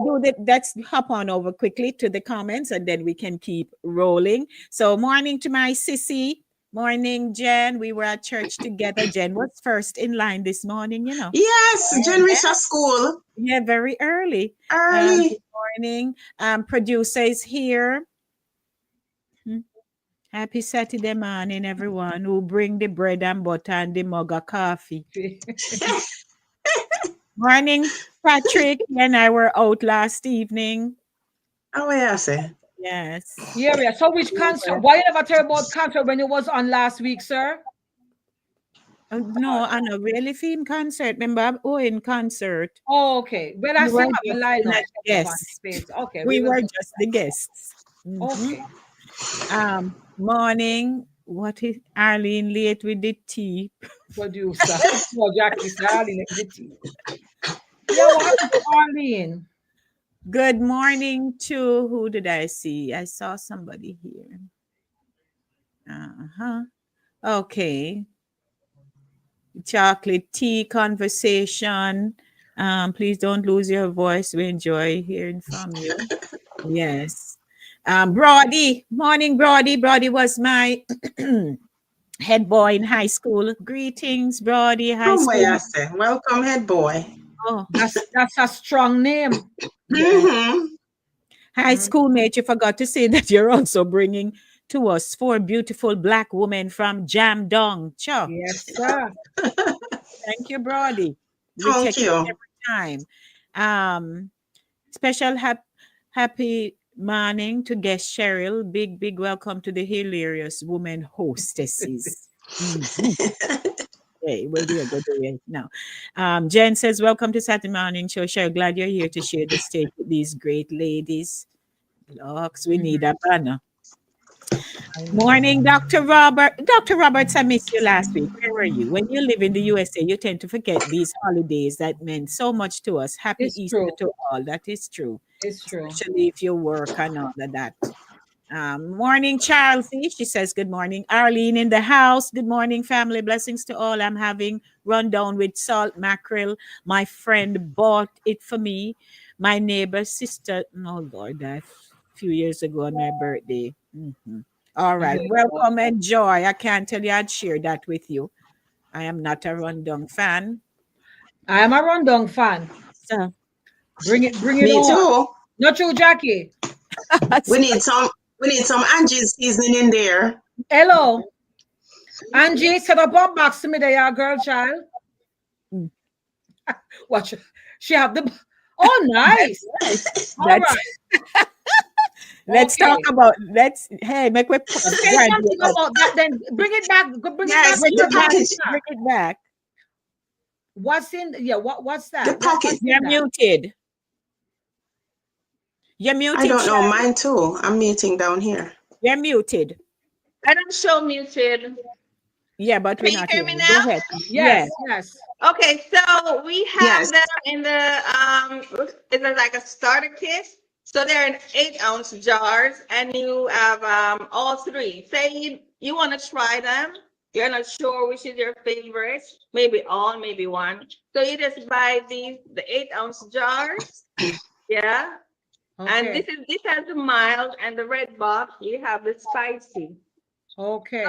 Speaker 7: hop on over quickly to the comments, and then we can keep rolling. So morning to my sissy. Morning, Jen. We were at church together. Jen was first in line this morning,
Speaker 5: Yes, Jen reached her school
Speaker 7: Yeah, very early.
Speaker 5: early.
Speaker 7: Good morning. Producer is here. Hmm. Happy Saturday morning, everyone who bring the bread and butter and the mug of coffee. Morning, Patrick. You and I were out last evening.
Speaker 5: Oh, yeah, I say.
Speaker 7: Yes.
Speaker 4: Yeah. So which concert? Why you never tell about concert when it was on last week, sir?
Speaker 7: No, I know really film concert. Remember, in concert.
Speaker 4: Oh, okay. Well, I
Speaker 7: We
Speaker 4: still
Speaker 7: were
Speaker 4: have the
Speaker 7: just
Speaker 4: lineup
Speaker 7: the
Speaker 4: set up on
Speaker 7: guests.
Speaker 4: space. Okay,
Speaker 7: We
Speaker 4: we will
Speaker 7: were
Speaker 4: do
Speaker 7: just the guests.
Speaker 4: that.
Speaker 7: Mhm.
Speaker 4: Okay.
Speaker 7: Morning. What is Arlene late with the tea?
Speaker 4: Producer. Oh, Jackie's Arlene in the tea. Yeah, what happened to Arlene?
Speaker 7: Good morning to who did I see? I saw somebody here. Okay. Chocolate tea conversation. Please don't lose your voice. We enjoy hearing from you. Yes. Brody. Morning, Brody. Brody was my Head boy in high school. Greetings, Brody, high
Speaker 5: Oh,
Speaker 7: school.
Speaker 5: boy, I say, welcome, head boy.
Speaker 7: Oh,
Speaker 4: That's a strong name.
Speaker 7: yeah.
Speaker 5: Mm-hmm.
Speaker 7: High schoolmate, you forgot to say that you're also bringing to us 4 beautiful black women from Jam Dong. Sure.
Speaker 4: Yes, sir.
Speaker 7: Thank you, Brody. We
Speaker 5: Thank
Speaker 7: check it
Speaker 5: you.
Speaker 7: every time. Um, special happy morning to guest Cheryl. Big welcome to the hilarious woman hostesses. Mhm. Okay, well, we are going to do it now. Jen says, welcome to Saturday Morning Show. Cheryl, glad you're here to share the stage with these great ladies. Lux, we need a banner. Morning, Dr. Robert. Dr. Roberts, I missed you last week. Where were you? When you live in the USA, you tend to forget these holidays that meant so much to us. Happy
Speaker 4: It's
Speaker 7: Easter
Speaker 4: true.
Speaker 7: to all. That is true,
Speaker 4: It's true.
Speaker 7: especially if you work and all of that. Morning, Charlesy. She says, good morning. Arlene in the house. Good morning, family. Blessings to all. I'm having rundown with salt mackerel. My friend bought it for me. My neighbor's sister, oh Lord, that few years ago on my birthday. Mhm. All right. Welcome, enjoy. I can't tell you I'd share that with you. I am not a rundown fan.
Speaker 4: I am a rundown fan.
Speaker 7: So,
Speaker 4: Bring it
Speaker 5: Me
Speaker 4: on.
Speaker 5: too.
Speaker 4: Not you, Jackie.
Speaker 5: We need some. We need some Angie's seasoning in there.
Speaker 4: Hello. Angie, set up one box to me there, your girl child.
Speaker 7: Mm.
Speaker 4: Watch. She have the. Oh, nice. All
Speaker 7: that's
Speaker 4: right.
Speaker 7: let's
Speaker 4: Okay.
Speaker 7: talk about hey, make we
Speaker 4: Say something about that. Then bring it back. Bring it back.
Speaker 5: Yes,
Speaker 7: bring
Speaker 5: the
Speaker 7: it back.
Speaker 5: package.
Speaker 7: Bring it back.
Speaker 4: What's in? Yeah. What's
Speaker 5: The
Speaker 4: that?
Speaker 5: package.
Speaker 4: What's in
Speaker 7: You're
Speaker 4: that?
Speaker 7: muted. You're
Speaker 5: I
Speaker 7: muted,
Speaker 5: don't know.
Speaker 7: Sharon.
Speaker 5: Mine too. I'm muting down here.
Speaker 7: You're muted.
Speaker 6: I don't show muted.
Speaker 7: Yeah, but we're
Speaker 6: Can you
Speaker 7: not
Speaker 6: hear
Speaker 7: hearing
Speaker 6: me
Speaker 7: you. Go
Speaker 6: now?
Speaker 7: ahead. Yeah.
Speaker 4: Yes. Yes.
Speaker 6: Okay, so we
Speaker 5: Yes.
Speaker 6: have them in the it's like a starter kit. So they're in 8-ounce jars, and you have all three. Say you want to try them, you're not sure which is your favorite, maybe all, maybe one. So you just buy the 8-ounce jars, yeah. And
Speaker 4: Okay.
Speaker 6: this has the mild, and the red box you have the spicy.
Speaker 4: Okay.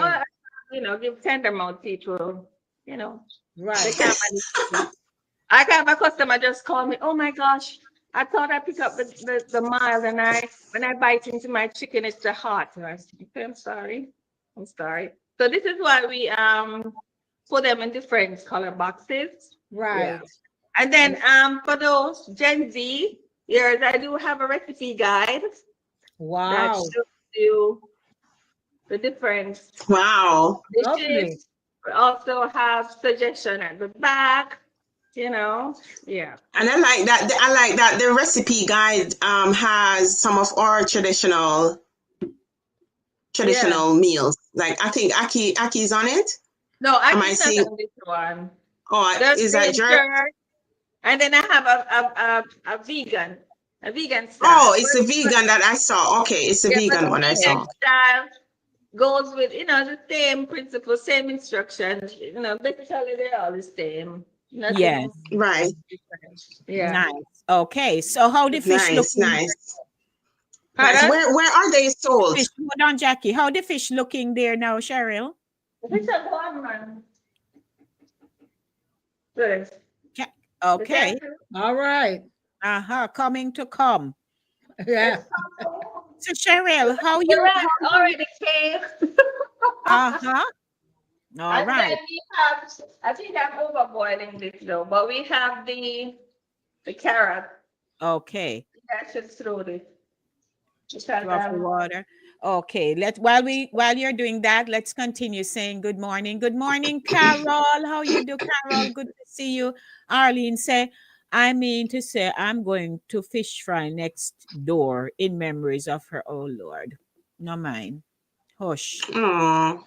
Speaker 6: So, give tender mouth people, they
Speaker 4: Right.
Speaker 6: can't manage. I got my customer just call me, oh my gosh, I thought I picked up the mild, and when I bite into my chicken, it's the hot. And I said, okay, I'm sorry. So this is why we put them in different color boxes.
Speaker 4: Right.
Speaker 6: And then for those Gen Z, yes, I do have a recipe guide that
Speaker 4: Wow.
Speaker 6: shows you the different
Speaker 5: Wow.
Speaker 4: Lovely.
Speaker 6: dishes. We also have suggestion at the back, yeah.
Speaker 5: And I like that. I like that the recipe guide has some of our traditional meals. Like I think Aki's on it.
Speaker 6: No, I
Speaker 5: Am I
Speaker 6: can not
Speaker 5: seeing?
Speaker 6: on this one.
Speaker 5: Oh,
Speaker 6: There's
Speaker 5: is that
Speaker 6: the
Speaker 5: jerk?
Speaker 6: jerk, and then I have a vegan style.
Speaker 5: Oh, it's a vegan that I saw. Okay, it's a
Speaker 6: Yeah, but
Speaker 5: vegan
Speaker 6: the
Speaker 5: one I
Speaker 6: vegan
Speaker 5: saw.
Speaker 6: style goes with the same principle, same instructions. Basically they're all the same.
Speaker 7: Yes.
Speaker 6: Nothing
Speaker 5: Right.
Speaker 6: different. Yeah.
Speaker 7: Nice. Okay. So how the fish
Speaker 5: Nice,
Speaker 7: looking?
Speaker 5: nice. Nice.
Speaker 6: Pardon?
Speaker 5: Where are they sold?
Speaker 7: Fish, hold on, Jackie. How the fish looking there now, Cheryl?
Speaker 6: It's a one man. Good.
Speaker 7: Okay.
Speaker 4: All right.
Speaker 7: Coming to come.
Speaker 4: Yeah.
Speaker 7: So Cheryl, how
Speaker 6: The
Speaker 7: you?
Speaker 6: rat already came.
Speaker 7: All
Speaker 6: And
Speaker 7: right.
Speaker 6: then we have, I think I'm overboiling this though, but we have the carrot.
Speaker 7: Okay.
Speaker 6: I should throw this.
Speaker 7: Drop the water. Okay. While you're doing that, let's continue saying good morning. Good morning, Carol. How you do, Carol? Good to see you. Arlene say, I mean to say I'm going to fish fry next door in memories of her. Oh Lord. No mind. Hush.
Speaker 5: Oh,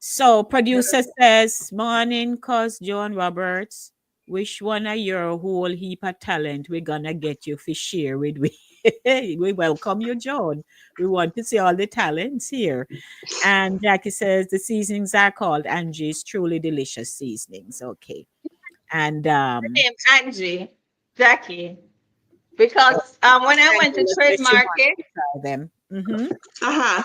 Speaker 7: So producer says, morning, cuz John Roberts. Wish one of your whole heap of talent. We're gonna get you for share with we. We welcome you, John. We want to see all the talents here. And Jackie says the seasonings are called Angie's Truly Delicious Seasonings. Okay. And
Speaker 6: Name Angie, Jackie, because when I went to
Speaker 7: Angela
Speaker 6: trade
Speaker 7: says she wants
Speaker 6: market,
Speaker 7: to try them. Mm-hmm.
Speaker 5: uh-huh.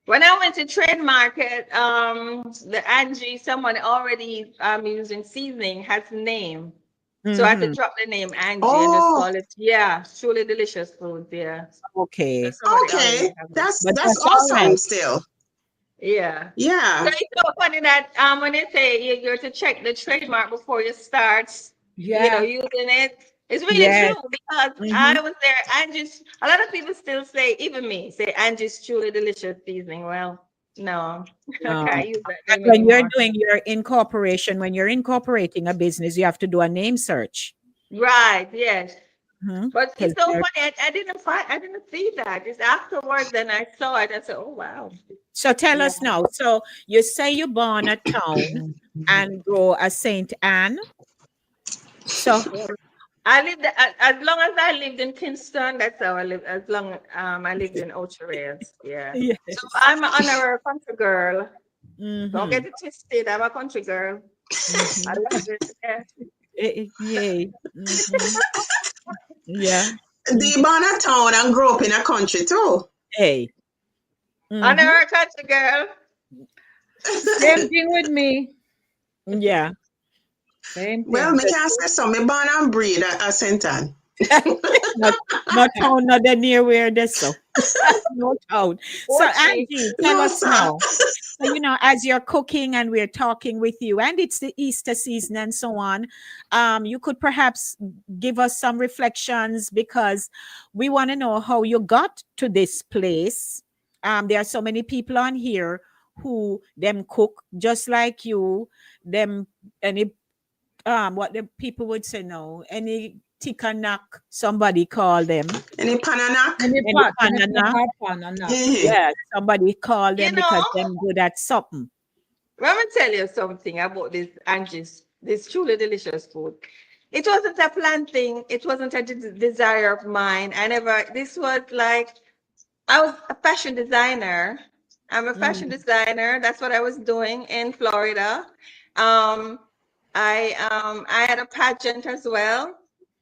Speaker 6: When I went to trade market, the Angie, someone already using seasoning has a name. So I had to drop the name Angie and just
Speaker 5: Oh,
Speaker 6: call it, yeah, truly delicious food. Yeah. So
Speaker 7: Okay.
Speaker 6: somebody already
Speaker 5: okay.
Speaker 6: have it.
Speaker 7: But
Speaker 5: That's
Speaker 7: that's all
Speaker 5: awesome
Speaker 7: right.
Speaker 5: still.
Speaker 6: Yeah. So
Speaker 5: Yeah.
Speaker 6: it's so funny that when they say you're to check the trademark before you start,
Speaker 4: Yeah.
Speaker 6: using it, it's really
Speaker 7: Yes.
Speaker 6: true because
Speaker 7: Mm-hmm.
Speaker 6: I was there. Angie's, a lot of people still say, even me, say Angie's truly delicious seasoning. Well, no, I
Speaker 7: No.
Speaker 6: can't use that
Speaker 7: And
Speaker 6: name
Speaker 7: when you're
Speaker 6: anymore.
Speaker 7: doing your incorporation, when you're incorporating a business, you have to do a name search.
Speaker 6: Right, yes. But
Speaker 7: Because
Speaker 6: it's so funny. I didn't see that. It's afterwards, then I saw it. I said, "Oh wow."
Speaker 7: so tell
Speaker 6: Yeah.
Speaker 7: us now. So you say you're born a town and grow a Saint Anne. So
Speaker 6: Yeah. I lived as long as I lived in Kingston. That's how I lived. As long I lived in Ocheriers. Yeah. So
Speaker 7: yes.
Speaker 6: I'm an honorary country girl. Don't
Speaker 7: Mm-hmm.
Speaker 6: get it twisted. I'm a country girl. I
Speaker 7: Mm-hmm.
Speaker 6: love it. Yeah.
Speaker 7: Yay. Mm-hmm. Yeah.
Speaker 5: The born a town and grew up in a country too.
Speaker 7: Hey. Mm-hmm.
Speaker 6: Honorary country girl.
Speaker 4: Same thing with me.
Speaker 7: Yeah.
Speaker 4: Same
Speaker 5: Well,
Speaker 4: thing.
Speaker 5: me can say so. Me born and breed a St. Anne.
Speaker 7: not not town, not the near where this so. No town. So
Speaker 6: Orchie.
Speaker 7: Angie, tell
Speaker 5: No,
Speaker 7: us
Speaker 5: sir.
Speaker 7: now. So, as you're cooking and we're talking with you, and it's the Easter season and so on, you could perhaps give us some reflections because we want to know how you got to this place. There are so many people on here who them cook just like you, them any what the people would say no, any tikanak somebody call them,
Speaker 5: Any pananak?
Speaker 4: Any
Speaker 7: any
Speaker 4: pot, any
Speaker 7: panana.
Speaker 4: pot pan and that.
Speaker 5: Mm-hmm.
Speaker 7: Yeah, somebody call
Speaker 6: You
Speaker 7: them because
Speaker 6: know,
Speaker 7: them good at something.
Speaker 6: let me tell you something about this Angie's, this truly delicious food. It wasn't a planned thing. It wasn't a desire of mine. This was like, I was a fashion designer. I'm a fashion designer. That's what I was doing in Florida. Um, I had a pageant as well.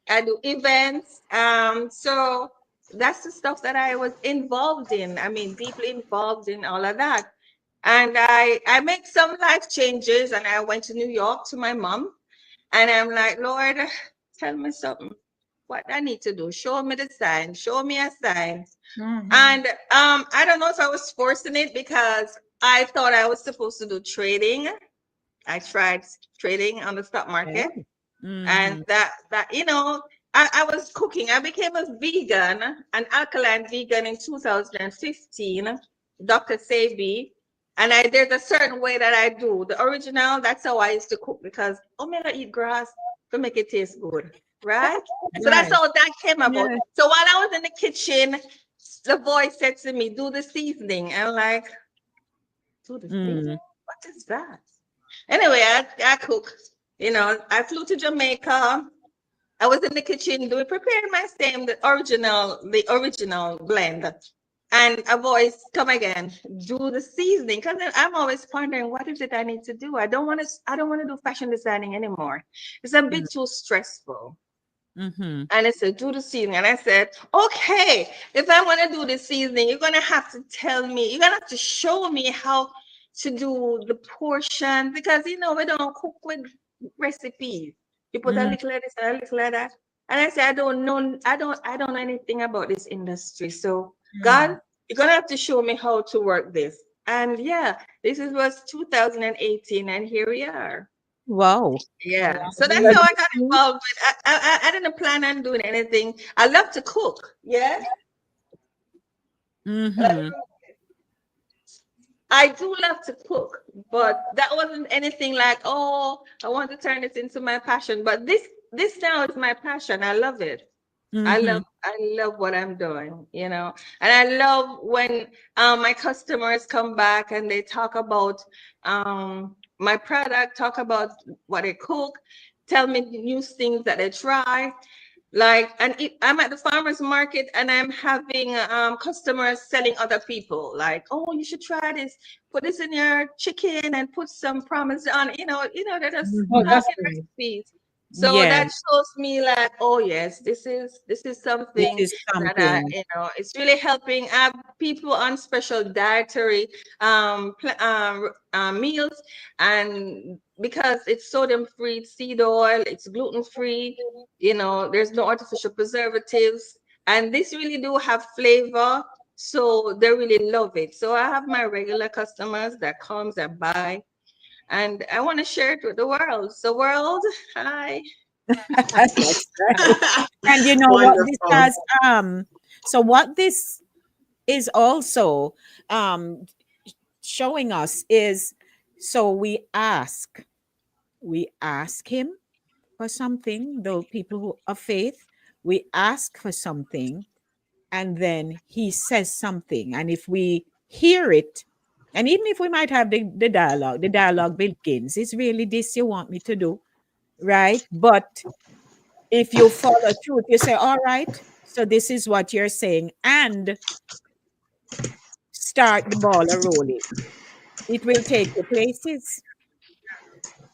Speaker 6: I do events. So that's the stuff that I was involved in. I mean, deeply involved in all of that. And I make some life changes, and I went to New York to my mom, and I'm like, Lord, tell me something. What I need to do? Show me the sign. Show me a sign. And I don't know if I was forcing it because I thought I was supposed to do trading. I tried trading on the stock market, and
Speaker 7: Mm-hmm.
Speaker 6: I was cooking. I became a vegan, an alkaline vegan in 2015. Dr. Sebi, and there's a certain way that I do the original. That's how I used to cook because I eat grass to make it taste good, right? So that's
Speaker 4: Right.
Speaker 6: how that came about.
Speaker 7: Yeah.
Speaker 6: So while I was in the kitchen, the voice said to me, "Do the seasoning." I'm like, "Do the seasoning?
Speaker 7: Mm.
Speaker 6: What is that?" Anyway, I cook. I flew to Jamaica. I was in the kitchen doing preparing my same the original blend. And a voice come again, do the seasoning. Because I'm always pondering what is it I need to do. I don't want to do fashion designing anymore. It's a bit too stressful.
Speaker 7: Mm-hmm.
Speaker 6: And it said, do the seasoning. And I said, okay, if I want to do the seasoning, you're gonna have to tell me, you're gonna have to show me how to do the portion because we don't cook with recipes. You put a
Speaker 7: Mm.
Speaker 6: little of this and a little of that. And I said, I don't know anything about this industry. So God, you're gonna have to show me how to work this. And yeah, was 2018, and here we are.
Speaker 7: Wow.
Speaker 6: Yeah, so that's
Speaker 7: Well,
Speaker 6: how I
Speaker 7: you
Speaker 6: got
Speaker 7: see?
Speaker 6: involved with. I didn't plan on doing anything. I love to cook. Yeah,
Speaker 7: Mm-hmm.
Speaker 6: I do love to cook, but that wasn't anything like, oh, I want to turn this into my passion. But this now is my passion. I love it. I
Speaker 7: Mm-hmm.
Speaker 6: love what I'm doing, and I love when my customers come back and they talk about my product, talk about what they cook, tell me new things that they try. Like, and I'm at the farmers market and I'm having customers selling other people. Like, oh, you should try this. Put this in your chicken and put some parmesan. They're just
Speaker 4: Oh,
Speaker 7: Mm-hmm.
Speaker 4: that's
Speaker 6: talking
Speaker 4: great.
Speaker 6: recipes. So that
Speaker 7: Yes,
Speaker 6: shows me like, oh yes, this is
Speaker 7: this
Speaker 6: something
Speaker 7: is
Speaker 6: that I,
Speaker 7: something.
Speaker 6: it's really helping people on special dietary meals, and because it's sodium free seed oil, it's gluten free, there's no artificial preservatives, and this really do have flavor, so they really love it. So I have my regular customers that comes and buy, and I want to share it with the world. So world, hi.
Speaker 7: That's right. And you know what this
Speaker 5: Wonderful.
Speaker 7: has so what this is also um showing us is, so we ask him for something, the people who of faith, we ask for something, and then he says something, and if we hear it, and even if we might have the dialogue begins, it's really this you want me to do, right? But if you follow through, you say, all right, so this is what you're saying, and start the ball a rolling. It will take you places.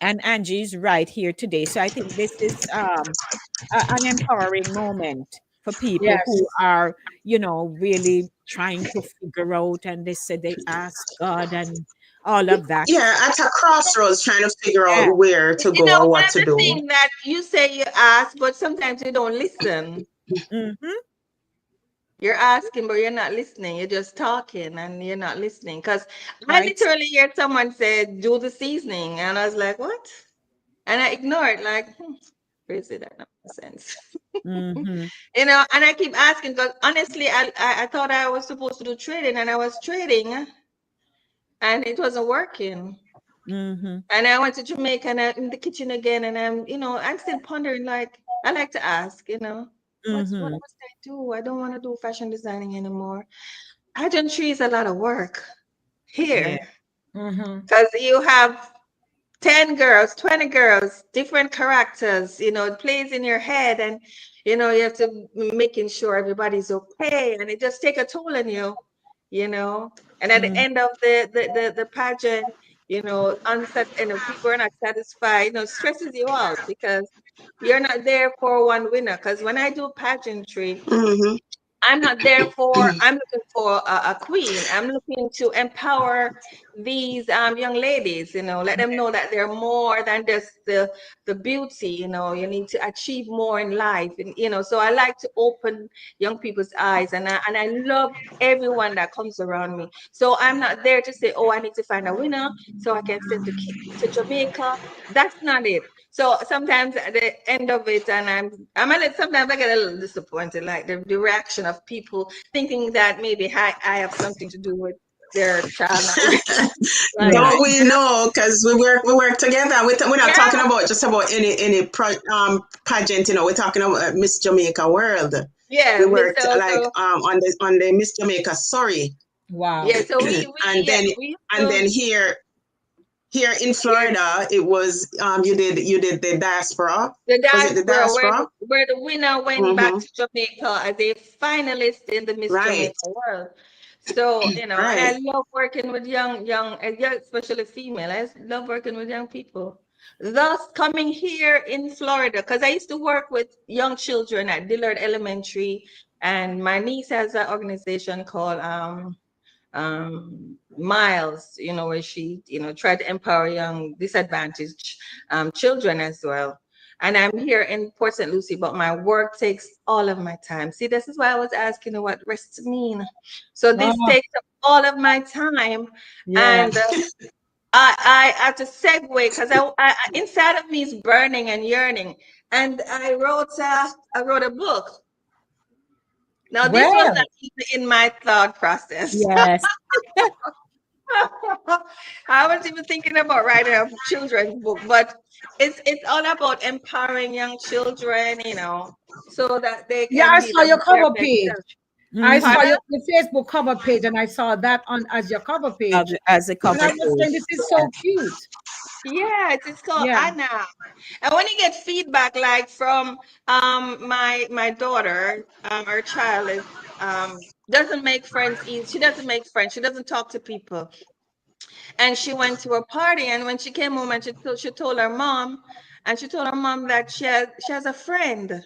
Speaker 7: And Angie's right here today. So I think this is an empowering moment for people who
Speaker 4: Yes.
Speaker 7: are, really trying to figure out, and they said they ask God and all of that.
Speaker 5: Yeah, at a crossroads trying to figure
Speaker 7: Yeah.
Speaker 5: out where to go or
Speaker 6: One
Speaker 5: what
Speaker 6: of
Speaker 5: to
Speaker 6: the
Speaker 5: do.
Speaker 6: things that you say you ask, but sometimes you don't listen.
Speaker 7: Mm-hmm.
Speaker 6: You're asking, but you're not listening. You're just talking and you're not listening. Because I
Speaker 7: Right.
Speaker 6: literally heard someone say, do the seasoning. And I was like, what? And I ignored, like, crazy, that no sense.
Speaker 7: Mm-hmm.
Speaker 6: And I keep asking because honestly, I thought I was supposed to do trading, and I was trading and it wasn't working.
Speaker 7: Mm-hmm.
Speaker 6: And I went to Jamaica and I'm in the kitchen again, and I'm still pondering, like, I like to ask, what
Speaker 7: Mm-hmm.
Speaker 6: must I do? I don't want to do fashion designing anymore. Pageantry is a lot of work
Speaker 7: Yeah.
Speaker 6: here
Speaker 4: Mm-hmm.
Speaker 6: because you have 10 girls, 20 girls, different characters, it plays in your head, and you have to making sure everybody's okay, and it just take a toll on you, you know. And at the
Speaker 7: Mm-hmm.
Speaker 6: end of the pageant, people are not satisfied, stresses you out because you're not there for one winner. Because when I do pageantry,
Speaker 5: Hmm.
Speaker 6: I'm looking for a queen. I'm looking to empower these young ladies, let them know that they're more than just the beauty, you need to achieve more in life. And, so I like to open young people's eyes, and I love everyone that comes around me. So I'm not there to say, oh, I need to find a winner so I can send to Jamaica. That's not it. So sometimes at the end of it, and I'm a little, sometimes I get a little disappointed, like the reaction of people thinking that maybe I have something to do with their child not winning. Like,
Speaker 7: Yeah.
Speaker 5: Don't we know? Because we work together. We're not talking
Speaker 6: yeah,
Speaker 5: about just about pageant. We're talking about Miss Jamaica World. We
Speaker 6: yeah.
Speaker 5: worked
Speaker 6: So
Speaker 5: like on the Miss Jamaica. Sorry,
Speaker 4: Wow.
Speaker 6: yeah, so
Speaker 5: and then
Speaker 6: we used
Speaker 5: and
Speaker 6: to,
Speaker 5: then here in
Speaker 6: yeah,
Speaker 5: Florida, it was you did the diaspora.
Speaker 6: the
Speaker 5: Was it the
Speaker 6: diaspora
Speaker 5: diaspora?
Speaker 6: where the winner went back
Speaker 5: Mm-hmm.
Speaker 6: to Jamaica as a finalist in the Miss
Speaker 5: Right,
Speaker 6: Jamaica World. So, and I
Speaker 5: right.
Speaker 6: love working with young, especially female. I love working with young people. Thus, coming here in Florida, because I used to work with young children at Dillard Elementary, and my niece has an organization called Miles, where she, tried to empower young disadvantaged children as well. And I'm here in Port St. Lucie, but my work takes all of my time. See, this is why I was asking you what rest mean. So this
Speaker 4: Oh,
Speaker 6: takes up all of my time,
Speaker 4: yeah.
Speaker 6: and I have to segue because inside of me is burning and yearning, and I wrote a book. Now this was not
Speaker 4: Well,
Speaker 6: even in my thought process.
Speaker 7: Yes.
Speaker 6: I was even thinking about writing a children's book, but it's all about empowering young children, so that they
Speaker 4: yeah,
Speaker 6: can
Speaker 4: I
Speaker 6: be
Speaker 4: saw your
Speaker 6: their
Speaker 4: cover
Speaker 6: best
Speaker 4: page.
Speaker 6: self.
Speaker 4: I
Speaker 7: Mm-hmm.
Speaker 4: saw
Speaker 6: Pardon?
Speaker 4: your Facebook cover page, and I saw that on as your cover page.
Speaker 7: As a
Speaker 4: And
Speaker 7: cover
Speaker 4: I was
Speaker 7: page.
Speaker 4: saying, this is
Speaker 7: Yeah.
Speaker 4: so cute.
Speaker 6: Yeah, it's called
Speaker 4: Yeah.
Speaker 6: Anna. And when you get feedback like from my daughter, her child is doesn't make friends easy. She doesn't make friends. She doesn't talk to people. And she went to a party, and when she came home and she told her mom, and she told her mom that she has a friend.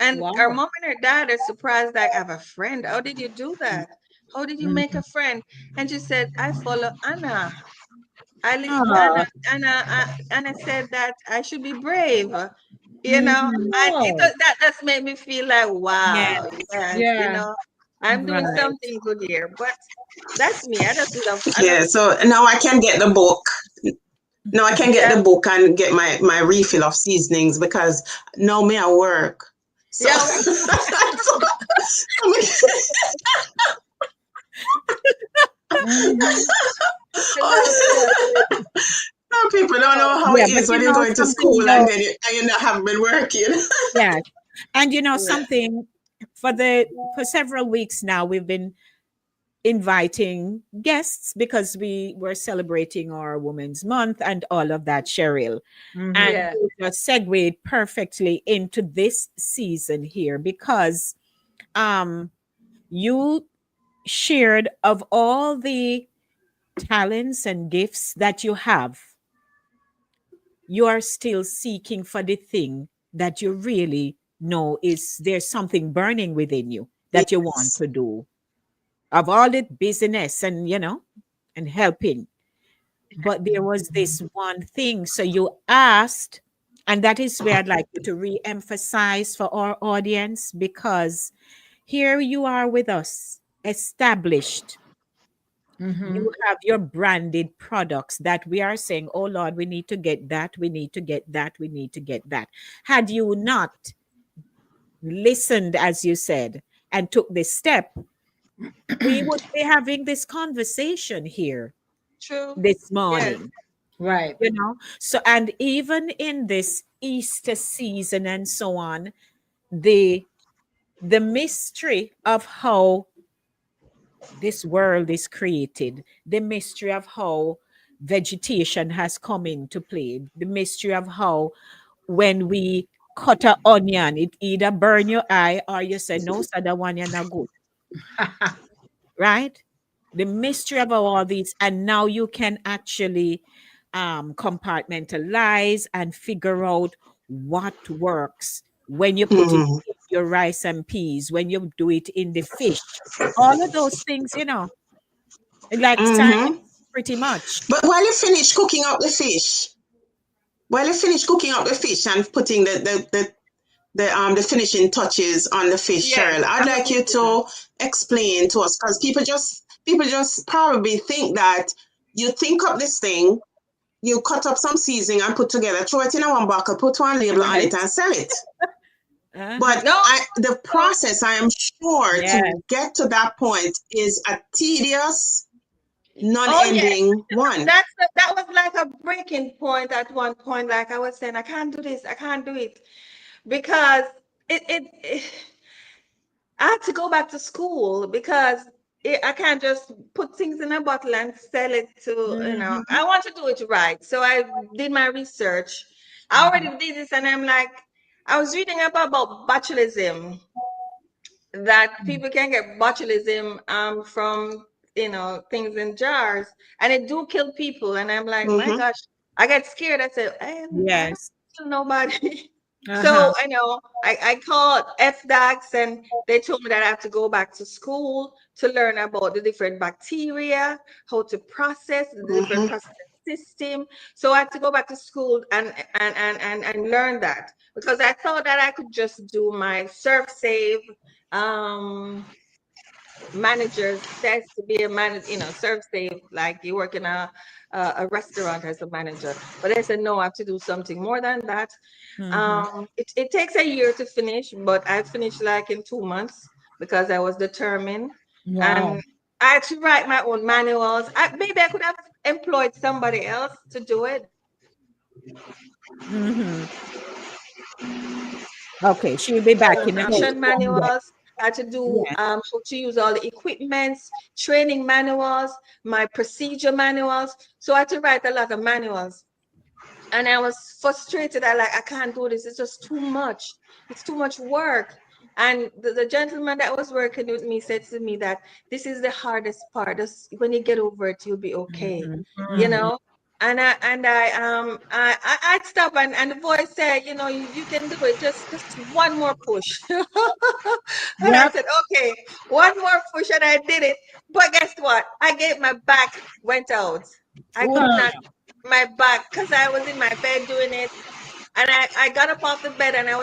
Speaker 6: And
Speaker 4: Wow.
Speaker 6: her mom and her dad are surprised, like, I have a friend. How did you do that? How did you make a friend? And she said, I follow Anna. I listen to
Speaker 7: Oh,
Speaker 6: Anna. Anna said that I should be brave.
Speaker 7: mhm.
Speaker 6: And
Speaker 4: Oh,
Speaker 6: that just made me feel like, wow,
Speaker 7: Yes,
Speaker 6: yes,
Speaker 4: yeah.
Speaker 6: I'm doing
Speaker 7: right.
Speaker 6: something good here. But that's me. I love
Speaker 5: Yeah, so now I can get the book. Now I can get
Speaker 6: yeah,
Speaker 5: the book and get my refill of seasonings because now me at work. So,
Speaker 6: yeah.
Speaker 4: Mm-hmm.
Speaker 6: I love it.
Speaker 5: some people don't know how
Speaker 7: Yeah,
Speaker 5: it
Speaker 7: but
Speaker 5: is
Speaker 7: you
Speaker 5: when you're
Speaker 7: know
Speaker 5: going to
Speaker 7: something
Speaker 5: school and
Speaker 7: though.
Speaker 5: then you not haven't been working.
Speaker 7: Yeah, and you know
Speaker 6: Yeah.
Speaker 7: something for several weeks now we've been inviting guests because we were celebrating our Women's Month and all of that, Cheryl.
Speaker 4: Mm-hmm.
Speaker 7: And
Speaker 6: Yeah.
Speaker 7: you just segued perfectly into this season here because um you shared of all the talents and gifts that you have, you are still seeking for the thing that you really know is there's something burning within you that you want
Speaker 5: Yes.
Speaker 7: to do. Of all the busyness and and helping, but there was this one thing. So you asked, and that is where I'd like you to re-emphasize for our audience because here you are with us, established.
Speaker 4: Mm-hmm.
Speaker 7: You have your branded products that we are saying, oh Lord, we need to get that, we need to get that, we need to get that. Had you not listened, as you said, and took this step, we would be having this conversation here
Speaker 6: True.
Speaker 7: this
Speaker 6: Yes.
Speaker 7: morning.
Speaker 4: Right.
Speaker 7: So and even in this Easter season and so on, the the mystery of how this world is created, the mystery of how vegetation has come into play, the mystery of how when we cut a onion, it either burn your eye or you say, no, sir, that one you're not good, right? The mystery of all these, and now you can actually compartmentalize and figure out what works when you put it
Speaker 5: Mhm.
Speaker 7: in your rice and peas, when you do it in the fish, all of those things, like
Speaker 5: Mhm.
Speaker 7: science, pretty much.
Speaker 5: But while you finish cooking up the fish, while you finish cooking up the fish and putting the finishing touches on the fish,
Speaker 6: Yes.
Speaker 5: Cheryl, I'd
Speaker 6: I'm gonna
Speaker 5: like you
Speaker 6: do that.
Speaker 5: to explain to us because people just probably think that you think up this thing, you cut up some seasoning and put together, throw it in a one bucket, put one label on it
Speaker 7: Right?
Speaker 5: and sell it.
Speaker 7: Uh-huh.
Speaker 5: But
Speaker 6: No,
Speaker 5: the
Speaker 6: no.
Speaker 5: process, I am sure,
Speaker 7: Yes.
Speaker 5: to get to that point is a tedious,
Speaker 6: Oh yes.
Speaker 5: non-ending one.
Speaker 6: That was like a breaking point at one point. Like I was saying, I can't do this. I can't do it because it I had to go back to school because I can't just put things in a bottle and sell it to.
Speaker 4: Mm-hmm.
Speaker 6: I want to do it right. So I did my research. I already did this, and I'm like, I was reading about botulism, that people can get botulism from things in jars, and it do kill people. And I'm like, my
Speaker 5: Mm-hmm.
Speaker 6: gosh, I get scared. I said, I don't
Speaker 7: Yes.
Speaker 6: kill nobody.
Speaker 4: Uh-huh.
Speaker 6: So I called FDAX, and they told me that I have to go back to school to learn about the different bacteria, how to process the different
Speaker 5: Mm-hmm.
Speaker 6: process system. So I had to go back to school and learn that, because I thought that I could just do my serve save um managers test to be a manager, serve safe, like you work in a restaurant as a manager. But I said, no, I have to do something more than that.
Speaker 7: Mhm.
Speaker 6: It takes a year to finish, but I finished like in 2 months because I was determined.
Speaker 4: Wow.
Speaker 6: And I had to write my own manuals. Maybe I could have employed somebody else to do it, but I had to write my own manuals.
Speaker 7: Mhm.
Speaker 6: I had to
Speaker 7: Okay, she'll be back in a minute.
Speaker 6: production
Speaker 7: Yeah.
Speaker 6: manuals. I had to do
Speaker 7: Yeah.
Speaker 6: how to use all the equipments, training manuals, my procedure manuals. So I had to write a lot of manuals. And I was frustrated. I can't do this. It's just too much. It's too much work. And the gentleman that was working with me said to me that this is the hardest part. Just when you get over it, you'll be okay.
Speaker 7: Mhm.
Speaker 6: You
Speaker 7: Mhm.
Speaker 6: know? I'd stop and the voice said, you know, you can do it. Just one more push. And I
Speaker 4: Yep.
Speaker 6: said, okay, one more push, and I did it. But guess what? My back went out. I
Speaker 7: Ooh,
Speaker 6: could not, my back, because I was in my bed doing it. And I got up off the bed and I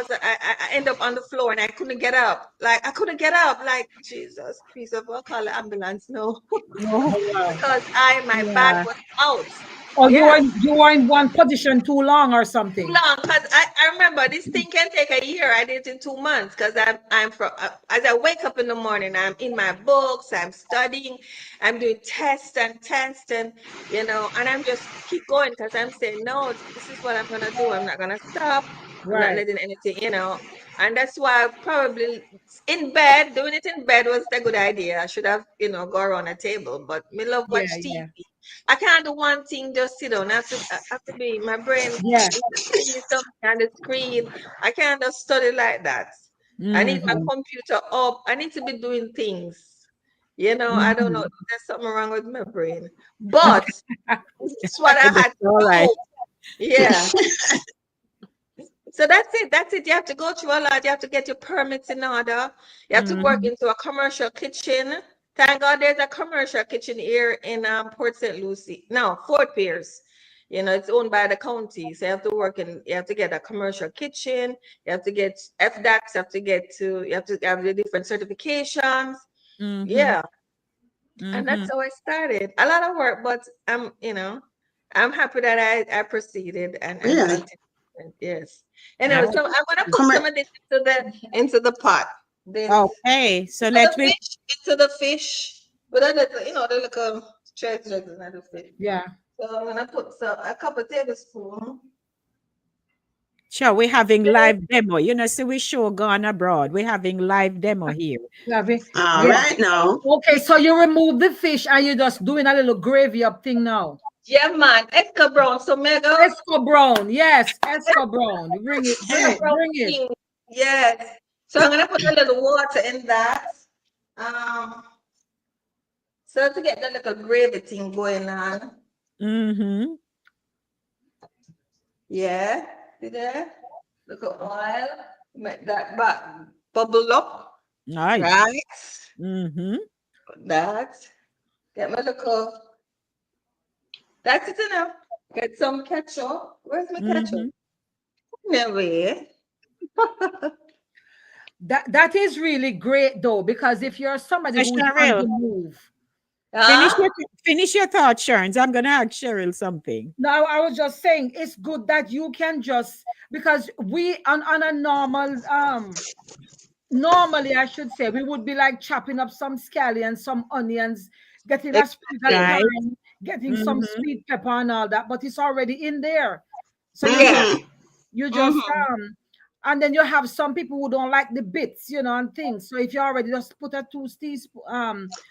Speaker 6: ended up on the floor and I couldn't get up. Like I couldn't get up. Like Jesus, please, I'll call the ambulance. No,
Speaker 7: no.
Speaker 6: because my back
Speaker 4: Yeah.
Speaker 6: was out.
Speaker 4: Or
Speaker 6: Yeah,
Speaker 4: you were in one position too long or
Speaker 6: too
Speaker 4: something.
Speaker 6: long. Because I remember this thing can take a year. I did it in 2 months because I'm from as I wake up in the morning, I'm in my books, I'm studying, I'm doing tests and you know, and I'm just keep going because I'm saying, no, this is what I'm gonna do. I'm not gonna stop. I'm not
Speaker 4: Right.
Speaker 6: letting anything, you know. And that's why probably in bed, doing it in bed was a good idea. I should have, you know, go around a table. But me love
Speaker 4: Yeah,
Speaker 6: watch
Speaker 4: yeah.
Speaker 6: TV. I can't do one thing, just sit down. I have to be my brain
Speaker 4: Yeah.
Speaker 6: needs to see something on the screen. I can't just study like that. I need my
Speaker 7: Mhm,
Speaker 6: computer up. I need to be doing things. You know, I don't know.
Speaker 7: mhm.
Speaker 6: There's something wrong with my brain. But it's what I had
Speaker 7: That's
Speaker 6: to
Speaker 7: all right.
Speaker 6: do. Yeah. So that's it. That's it. You have to go through a lot. You have to get your permits in order. You have to work
Speaker 7: Mhm,
Speaker 6: into a commercial kitchen. Thank God there's a commercial kitchen here in Port St. Lucie. No, Fort Pierce. You know, it's owned by the county. So you have to work in, you have to get a commercial kitchen. You have to get FDAX. You have to have the different certifications.
Speaker 7: mhm,
Speaker 6: Yeah. And that's
Speaker 7: mhm.
Speaker 6: how I started. A lot of work, but you know, I'm happy that I proceeded and
Speaker 5: Really?
Speaker 6: continued. Yes. Anyway, so I'm gonna
Speaker 7: Absolutely.
Speaker 6: put
Speaker 5: Come
Speaker 6: some of this into the pot. This
Speaker 7: Okay, so
Speaker 6: into the
Speaker 7: let me.
Speaker 6: fish, into the fish. But then you know, the little treasures in the fish.
Speaker 4: Yeah.
Speaker 6: So I'm gonna put a couple tablespoons.
Speaker 7: Sure, we're having live demo. You know, so we show gone abroad. We're having live demo here.
Speaker 4: Lovely.
Speaker 5: all
Speaker 4: Yeah.
Speaker 5: right now.
Speaker 4: Okay, so you remove the fish and you're just doing a little gravy up thing now.
Speaker 6: Yeah, man. Extra brown. So mega
Speaker 4: Esco brown. Yes, Esco brown. Bring it, bring
Speaker 6: extra
Speaker 4: it,
Speaker 6: brown
Speaker 4: bring it.
Speaker 6: thing. Yes. So I'm gonna put a little water in that. Um, so to get the little gravy thing going on.
Speaker 7: Mm-hmm.
Speaker 6: Yeah. See there? Little oil. Make that bubble up.
Speaker 7: Nice.
Speaker 6: Right?
Speaker 7: Mm-hmm.
Speaker 6: That. Get my little. That's it enough. Get some ketchup. Where's my ketchup?
Speaker 7: Mm-hmm.
Speaker 6: Never.
Speaker 4: That is really great though, because if you're somebody
Speaker 7: So
Speaker 4: who's on
Speaker 7: Cheryl,
Speaker 4: the move.
Speaker 7: finish
Speaker 6: Huh?
Speaker 7: your thought, Sharon. I'm gonna ask Cheryl something.
Speaker 4: No, I was just saying it's good that you can just because we on a normal normally I should say we would be like chopping up some scallions, some onions, getting a sprig of
Speaker 6: Exactly.
Speaker 7: Right.
Speaker 4: thyme, getting some
Speaker 7: Mm-hmm.
Speaker 4: sweet pepper and all that, but it's already in there. So
Speaker 6: Yeah.
Speaker 4: you just
Speaker 6: Mm-hmm.
Speaker 4: and then you have some people who don't like the bits, you know, and things. So if you already just put a two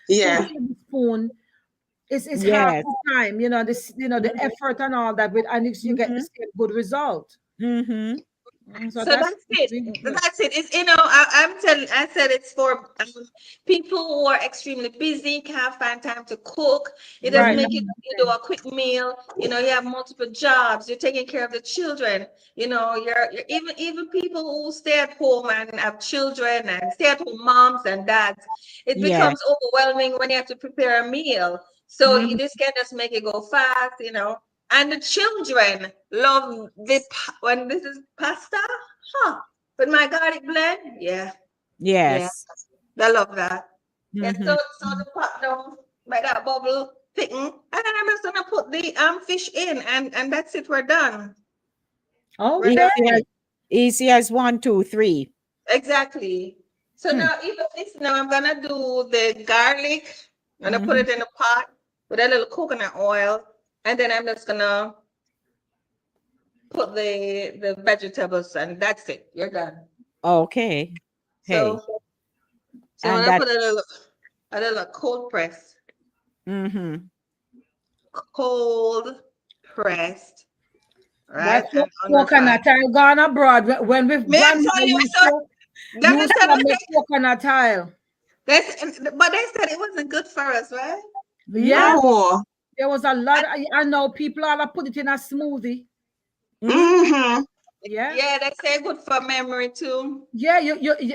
Speaker 5: Yeah.
Speaker 4: tablespoon, it's half
Speaker 7: Yes.
Speaker 4: the time, you know, this, you know, the
Speaker 7: Mm-hmm.
Speaker 4: effort and all that, with and you get the
Speaker 7: Mm-hmm.
Speaker 4: same good result.
Speaker 7: Mm-hmm.
Speaker 4: So
Speaker 6: So
Speaker 4: that's
Speaker 6: that's it.
Speaker 4: really good.
Speaker 6: That's it. It's, you know, I'm telling, I said it's for people who are extremely busy, can't find time to cook. It doesn't
Speaker 4: Right.
Speaker 6: make you do a quick meal. You know, you have multiple jobs. You're taking care of the children. You know, you're even people who stay at home and have children and stay at home moms and dads. It
Speaker 7: Yeah.
Speaker 6: becomes overwhelming when you have to prepare a meal. So
Speaker 7: Mm-hmm.
Speaker 6: this can just make it go fast. You know, and the children love when this is pasta. Huh. With my garlic blend, yeah, yeah,
Speaker 7: Yes.
Speaker 6: I love that. Yeah,
Speaker 7: Mm-hmm.
Speaker 6: so the pot down by that bubble thicken, and then I'm just gonna put the fish in, and that's it. We're done. We're
Speaker 4: Okay.
Speaker 6: done.
Speaker 7: Easy as 1, 2, 3.
Speaker 6: Exactly. So
Speaker 4: Hmm.
Speaker 6: now even this now I'm gonna do the garlic. I'm gonna put
Speaker 7: Mm-hmm.
Speaker 6: it in a pot with a little coconut oil, and then I'm just gonna put the vegetables, and that's it. You're done.
Speaker 7: Okay. Hey.
Speaker 6: So so I'm
Speaker 7: And
Speaker 6: gonna
Speaker 7: that.
Speaker 6: put a little cold press.
Speaker 7: Mm-hmm.
Speaker 6: Cold pressed, right?
Speaker 4: That's what
Speaker 6: And under fire.
Speaker 4: coconut oil gone abroad. When we
Speaker 6: May I
Speaker 4: grandmother
Speaker 6: tell you,
Speaker 4: used
Speaker 6: so
Speaker 4: to
Speaker 6: let me tell you,
Speaker 4: make coconut oil.
Speaker 6: but they said it wasn't good for us, right?
Speaker 4: Yeah.
Speaker 7: No.
Speaker 5: No.
Speaker 4: There was a lot. I know people are put it in a smoothie.
Speaker 5: Mm-hmm.
Speaker 4: Yeah.
Speaker 6: Yeah, they say good for memory too.
Speaker 4: Yeah,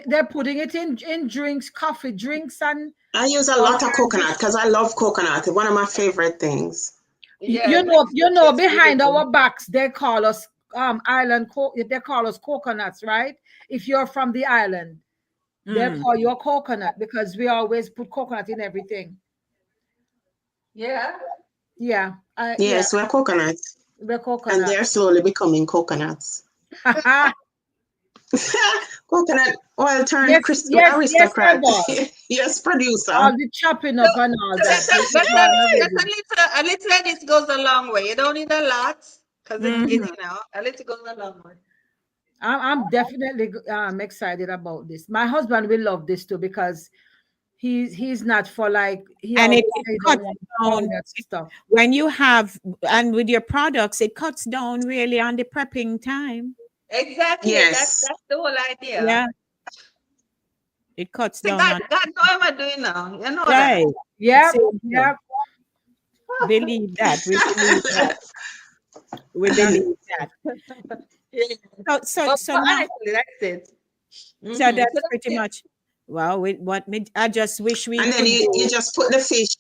Speaker 4: they're putting it in drinks, coffee drinks, and
Speaker 5: I use a
Speaker 4: all
Speaker 5: lot of
Speaker 4: kinds of
Speaker 5: coconut because I love coconut. It's one of my favorite things.
Speaker 6: Yeah, it tastes really
Speaker 4: behind
Speaker 6: good.
Speaker 4: our backs they call us they call us coconuts, right? If you're from the island, they call you a coconut because we always put coconut in everything.
Speaker 6: Yeah.
Speaker 4: Yeah, yeah,
Speaker 5: Yes, we're coconuts.
Speaker 4: we're
Speaker 5: And
Speaker 4: coconut.
Speaker 5: they're slowly becoming coconuts. Coconut oil turned
Speaker 4: Yes, yes, yes,
Speaker 5: aristocrat.
Speaker 4: ever.
Speaker 5: Yes, producer.
Speaker 4: All the chopping up and all
Speaker 6: So
Speaker 4: that.
Speaker 6: but
Speaker 4: Go on,
Speaker 6: that's
Speaker 4: already.
Speaker 6: a little of this goes a long way. You don't need a lot because a little goes a long way.
Speaker 4: I'm definitely excited about this. My husband will love this too because he's not for like he
Speaker 7: And
Speaker 4: always
Speaker 7: it
Speaker 4: say he don't
Speaker 7: cuts
Speaker 4: want
Speaker 7: down
Speaker 4: powdered stuff.
Speaker 7: when you have, and with your products, it cuts down really on the prepping time.
Speaker 6: Exactly.
Speaker 5: Yes.
Speaker 6: That's the whole idea.
Speaker 7: Yeah, it cuts
Speaker 6: See,
Speaker 7: down on.
Speaker 6: God know what I'm doing now. You know that.
Speaker 7: Right.
Speaker 4: Yeah,
Speaker 7: Same here.
Speaker 4: yeah.
Speaker 7: Believe that. We believe that. We
Speaker 4: That's
Speaker 7: believe that.
Speaker 6: Yeah.
Speaker 7: So now,
Speaker 6: Honestly, that's it.
Speaker 7: so
Speaker 6: So
Speaker 7: that's
Speaker 6: that's
Speaker 7: pretty
Speaker 6: it.
Speaker 7: much. Well, I just wish we
Speaker 5: And then
Speaker 7: could
Speaker 5: you
Speaker 7: do
Speaker 5: just put the fish.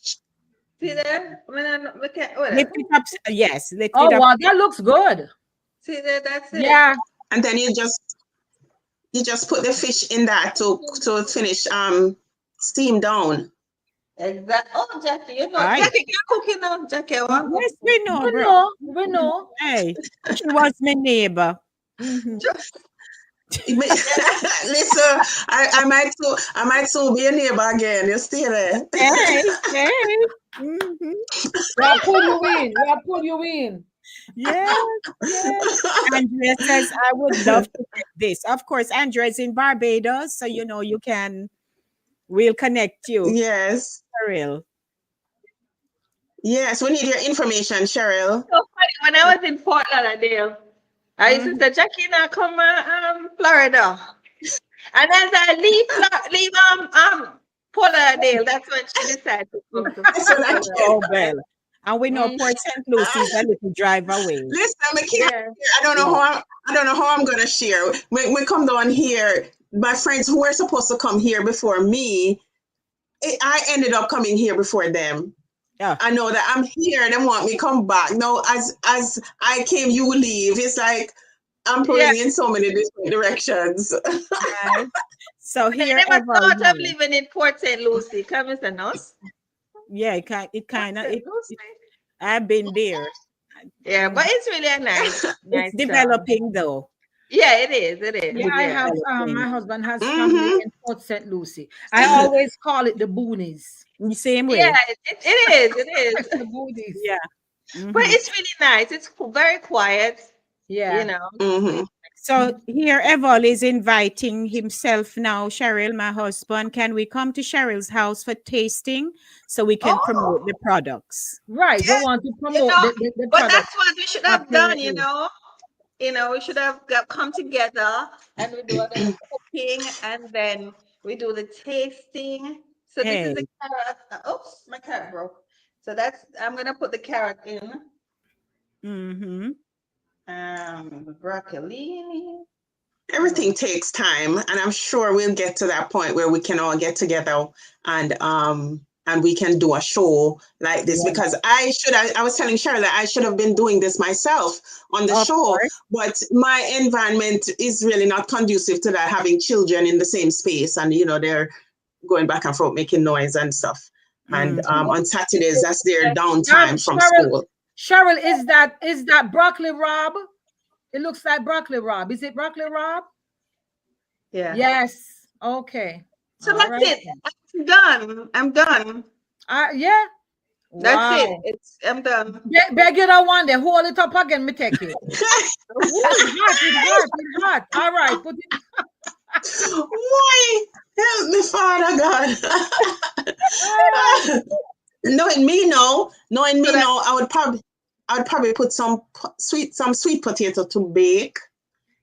Speaker 6: See there? I mean, we can,
Speaker 7: lift
Speaker 6: whatever.
Speaker 7: it up. Yes, lift it
Speaker 4: oh
Speaker 7: up.
Speaker 4: wow, that looks good.
Speaker 6: See there? That's it.
Speaker 4: Yeah.
Speaker 5: And then you just put the fish in that to finish steam down.
Speaker 6: Exactly. Oh, Jackie,
Speaker 7: Right.
Speaker 6: Jackie, you're cooking now. Jackie, I want
Speaker 7: Yes,
Speaker 6: to
Speaker 7: we know,
Speaker 4: We
Speaker 7: bro.
Speaker 4: know, we know.
Speaker 7: Hey, she was my neighbor. Mhm.
Speaker 5: Listen, I might soon be a neighbor again. You stay there.
Speaker 7: Hey, hey. Mhm.
Speaker 4: We'll pull you in. We'll pull you in.
Speaker 7: Yes, yes. Andrea says, I would love to get this. Of course, Andrea is in Barbados, so we'll connect you.
Speaker 5: Yes.
Speaker 7: For real.
Speaker 5: Yes, we need your information, Cheryl.
Speaker 6: so funny. When I was in Fort Lauderdale, I used to
Speaker 7: Mhm.
Speaker 6: say, Jackie, now come Florida. And as I leave Fort Lauderdale, that's when she decided to come to
Speaker 5: That's what I
Speaker 6: Florida.
Speaker 5: care.
Speaker 7: Oh, well. And we know
Speaker 6: Mm,
Speaker 7: Port St. Lucie is a little drive away.
Speaker 5: Listen, I can't.
Speaker 6: yeah.
Speaker 5: I don't know how I'm gonna share. We come down here. My friends who were supposed to come here before me, I ended up coming here before them.
Speaker 7: Yeah.
Speaker 5: I know that I'm here and they want me to come back. No, as I came, you leave. It's like I'm pulling in so many different directions.
Speaker 7: Right. So
Speaker 6: I
Speaker 7: here
Speaker 6: never
Speaker 7: ever.
Speaker 6: thought of living in Port St. Lucie. Come, Mr. Nose.
Speaker 7: Yeah, it kind of I've been there.
Speaker 6: Yeah, but it's really a nice,
Speaker 7: It's developing though.
Speaker 6: yeah, it is. It is.
Speaker 4: Yeah, I
Speaker 6: Yeah.
Speaker 4: have
Speaker 7: Developing.
Speaker 4: my husband has family
Speaker 5: Mhm.
Speaker 4: in Port St. Lucie. I always call it the boonies.
Speaker 7: The same way.
Speaker 6: Yeah, it is. It
Speaker 4: It's
Speaker 6: is.
Speaker 4: the boonies.
Speaker 7: Yeah.
Speaker 6: But
Speaker 7: Mhm.
Speaker 6: it's really nice. It's very quiet.
Speaker 4: Yeah.
Speaker 6: You know.
Speaker 5: Mhm.
Speaker 7: So here Evol is inviting himself now, Cheryl, my husband. Can we come to Cheryl's house for tasting so we can promote the products?
Speaker 4: Right. We
Speaker 6: Yeah,
Speaker 4: want to
Speaker 6: you
Speaker 4: promote
Speaker 6: know.
Speaker 4: the
Speaker 6: But
Speaker 4: product.
Speaker 6: that's what we should have done. You
Speaker 4: Absolutely.
Speaker 6: know. We should have come together and we do a little cooking and then we do the tasting. So this is the
Speaker 7: Hey.
Speaker 6: carrot. Oops, my carrot broke. So I'm gonna put the carrot in.
Speaker 7: Mm-hmm.
Speaker 6: Broccoli.
Speaker 5: Everything takes time, and I'm sure we'll get to that point where we can all get together and we can do a show like this because I was telling Cheryl that I should have been doing this myself on the
Speaker 7: Of
Speaker 5: show,
Speaker 7: course.
Speaker 5: but my environment is really not conducive to that, having children in the same space and they're going back and forth making noise and stuff. And on Saturdays, that's their downtime from school.
Speaker 4: Cheryl, is that broccoli Rob? It looks like broccoli Rob. Is it broccoli Rob?
Speaker 6: Yeah.
Speaker 4: Yes. Okay.
Speaker 6: So
Speaker 4: All
Speaker 6: that's
Speaker 4: right.
Speaker 6: it. I'm done. I'm done.
Speaker 4: Yeah.
Speaker 6: That's
Speaker 4: Wow.
Speaker 6: it. I'm done.
Speaker 4: Beg you don't want to hold it up again, me take it. It's hot. All right, put it.
Speaker 5: Why? Help me, Father God. Knowing me now, I would probably put some sweet potato to bake.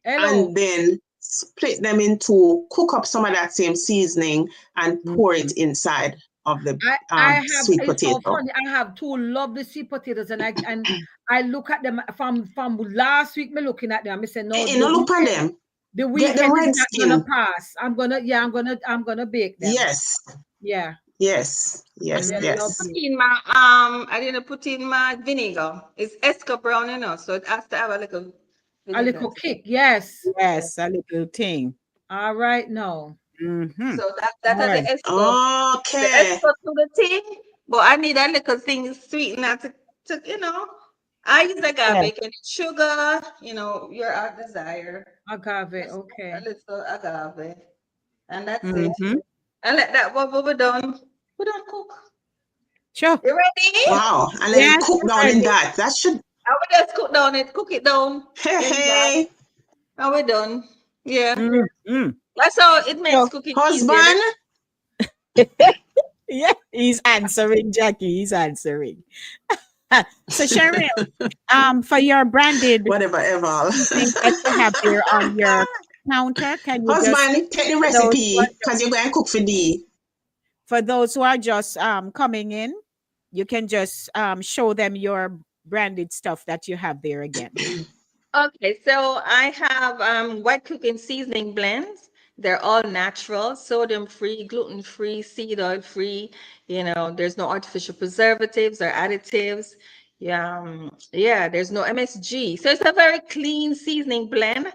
Speaker 4: Hello.
Speaker 5: And then split them into, cook up some of that same seasoning and pour it inside of the
Speaker 4: I have,
Speaker 5: sweet
Speaker 4: it's so
Speaker 5: potato.
Speaker 4: funny. I have two lovely sweet potatoes, and I look at them from last week. Me looking at them. I say no,
Speaker 5: You know, look on them.
Speaker 4: the
Speaker 5: Get the
Speaker 4: weekend is
Speaker 5: red
Speaker 4: not gonna
Speaker 5: skin.
Speaker 4: pass. I'm gonna bake them.
Speaker 5: Yes,
Speaker 4: Yeah,
Speaker 5: yes, yes,
Speaker 4: they're
Speaker 5: yes.
Speaker 4: lovely.
Speaker 6: In my I didn't put in my vinegar. It's Esca brown, so it has to have a little
Speaker 4: A
Speaker 6: vinegar.
Speaker 4: little kick, yes.
Speaker 7: Yes, a little thing.
Speaker 4: All right, no.
Speaker 7: Mm-hmm.
Speaker 6: So that are the
Speaker 7: Right.
Speaker 6: Esca. The
Speaker 5: Okay.
Speaker 6: Esca to the thing, but I need a little thing sweetener to I use
Speaker 7: Yeah.
Speaker 6: agave and sugar, your desire.
Speaker 4: Agave,
Speaker 6: Just a
Speaker 4: okay.
Speaker 6: little agave. And that's it.
Speaker 7: Mm-hmm.
Speaker 6: And let that bubble be done. We don't cook.
Speaker 7: Sure.
Speaker 6: You ready?
Speaker 5: Wow. And then
Speaker 7: Yes,
Speaker 5: cook
Speaker 7: we're
Speaker 5: down in
Speaker 7: ready.
Speaker 5: that. That should,
Speaker 6: I will just cook it down
Speaker 5: hey,
Speaker 6: in that.
Speaker 5: hey,
Speaker 6: And we're done. Yeah.
Speaker 7: Mm-hmm.
Speaker 6: That's how it makes
Speaker 7: So,
Speaker 6: cooking easier.
Speaker 5: husband.
Speaker 7: yeah, he's answering, Jackie. He's answering. So, Cheryl, for your branded
Speaker 5: Whatever, ever.
Speaker 7: seasonings that you have there on your counter, can you just
Speaker 5: Husband, take the
Speaker 7: for those who are
Speaker 5: recipe because you're going to cook for D.
Speaker 7: for those who are just coming in, you can just show them your branded stuff that you have there again.
Speaker 6: Okay, so I have white cooking seasoning blends. They're all natural, sodium free, gluten free, seed oil free. There's no artificial preservatives or additives. Yeah, there's no MSG. So it's a very clean seasoning blend.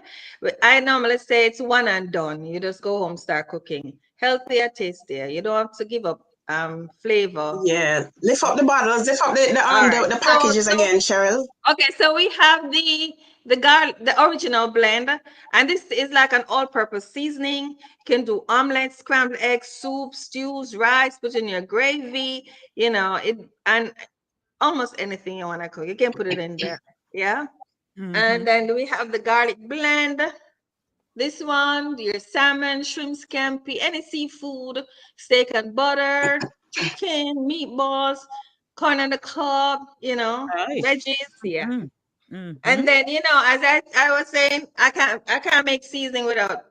Speaker 6: I normally say it's one and done. You just go home, start cooking. Healthier, tastier. You don't have to give up flavor.
Speaker 5: Yeah. Lift up the bottles, lift up
Speaker 6: All right.
Speaker 5: the
Speaker 6: So,
Speaker 5: packages again, Cheryl.
Speaker 6: okay, so we have the garlic, the original blend, and this is like an all-purpose seasoning. You can do omelets, scrambled eggs, soup, stews, rice, put in your gravy, and almost anything you want to cook. You can put it in there. Yeah.
Speaker 7: Mhm.
Speaker 6: And then we have the garlic blend. This one, your salmon, shrimp, scampi, any seafood, steak and butter, chicken, meatballs, corn on the cob,
Speaker 7: Right.
Speaker 6: veggies. Yeah.
Speaker 7: Mm-hmm.
Speaker 6: And then, as I was saying, I can't make seasoning without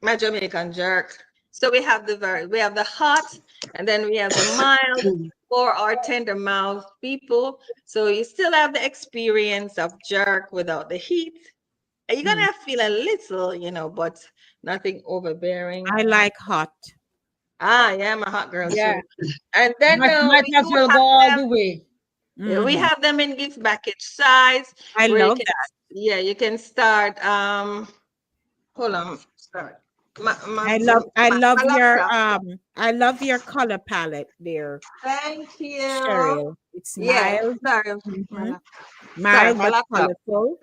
Speaker 6: my Jamaican jerk. So we have the hot, and then we have the mild for our tender mouth people. So you still have the experience of jerk without the heat. And you're gonna feel a little, but nothing overbearing.
Speaker 7: I like hot.
Speaker 6: Yeah, I'm a hot girl
Speaker 4: Yeah.
Speaker 6: too. And then
Speaker 4: Might
Speaker 6: we
Speaker 4: as
Speaker 6: do
Speaker 4: well
Speaker 6: have
Speaker 4: go all
Speaker 6: them.
Speaker 4: the way.
Speaker 6: Yeah, we
Speaker 7: Mhm.
Speaker 6: have them in gift package size
Speaker 7: I
Speaker 6: where you
Speaker 7: love
Speaker 6: can,
Speaker 7: that.
Speaker 6: yeah, you can start. Hold on, sorry.
Speaker 7: I love
Speaker 6: My laptop.
Speaker 7: I love your color palette there,
Speaker 6: Thank you.
Speaker 7: Cheryl. It's
Speaker 6: Yeah,
Speaker 7: mild,
Speaker 6: sorry,
Speaker 7: mhm,
Speaker 6: sorry,
Speaker 7: mild
Speaker 6: my
Speaker 7: but
Speaker 6: laptop.
Speaker 7: colorful.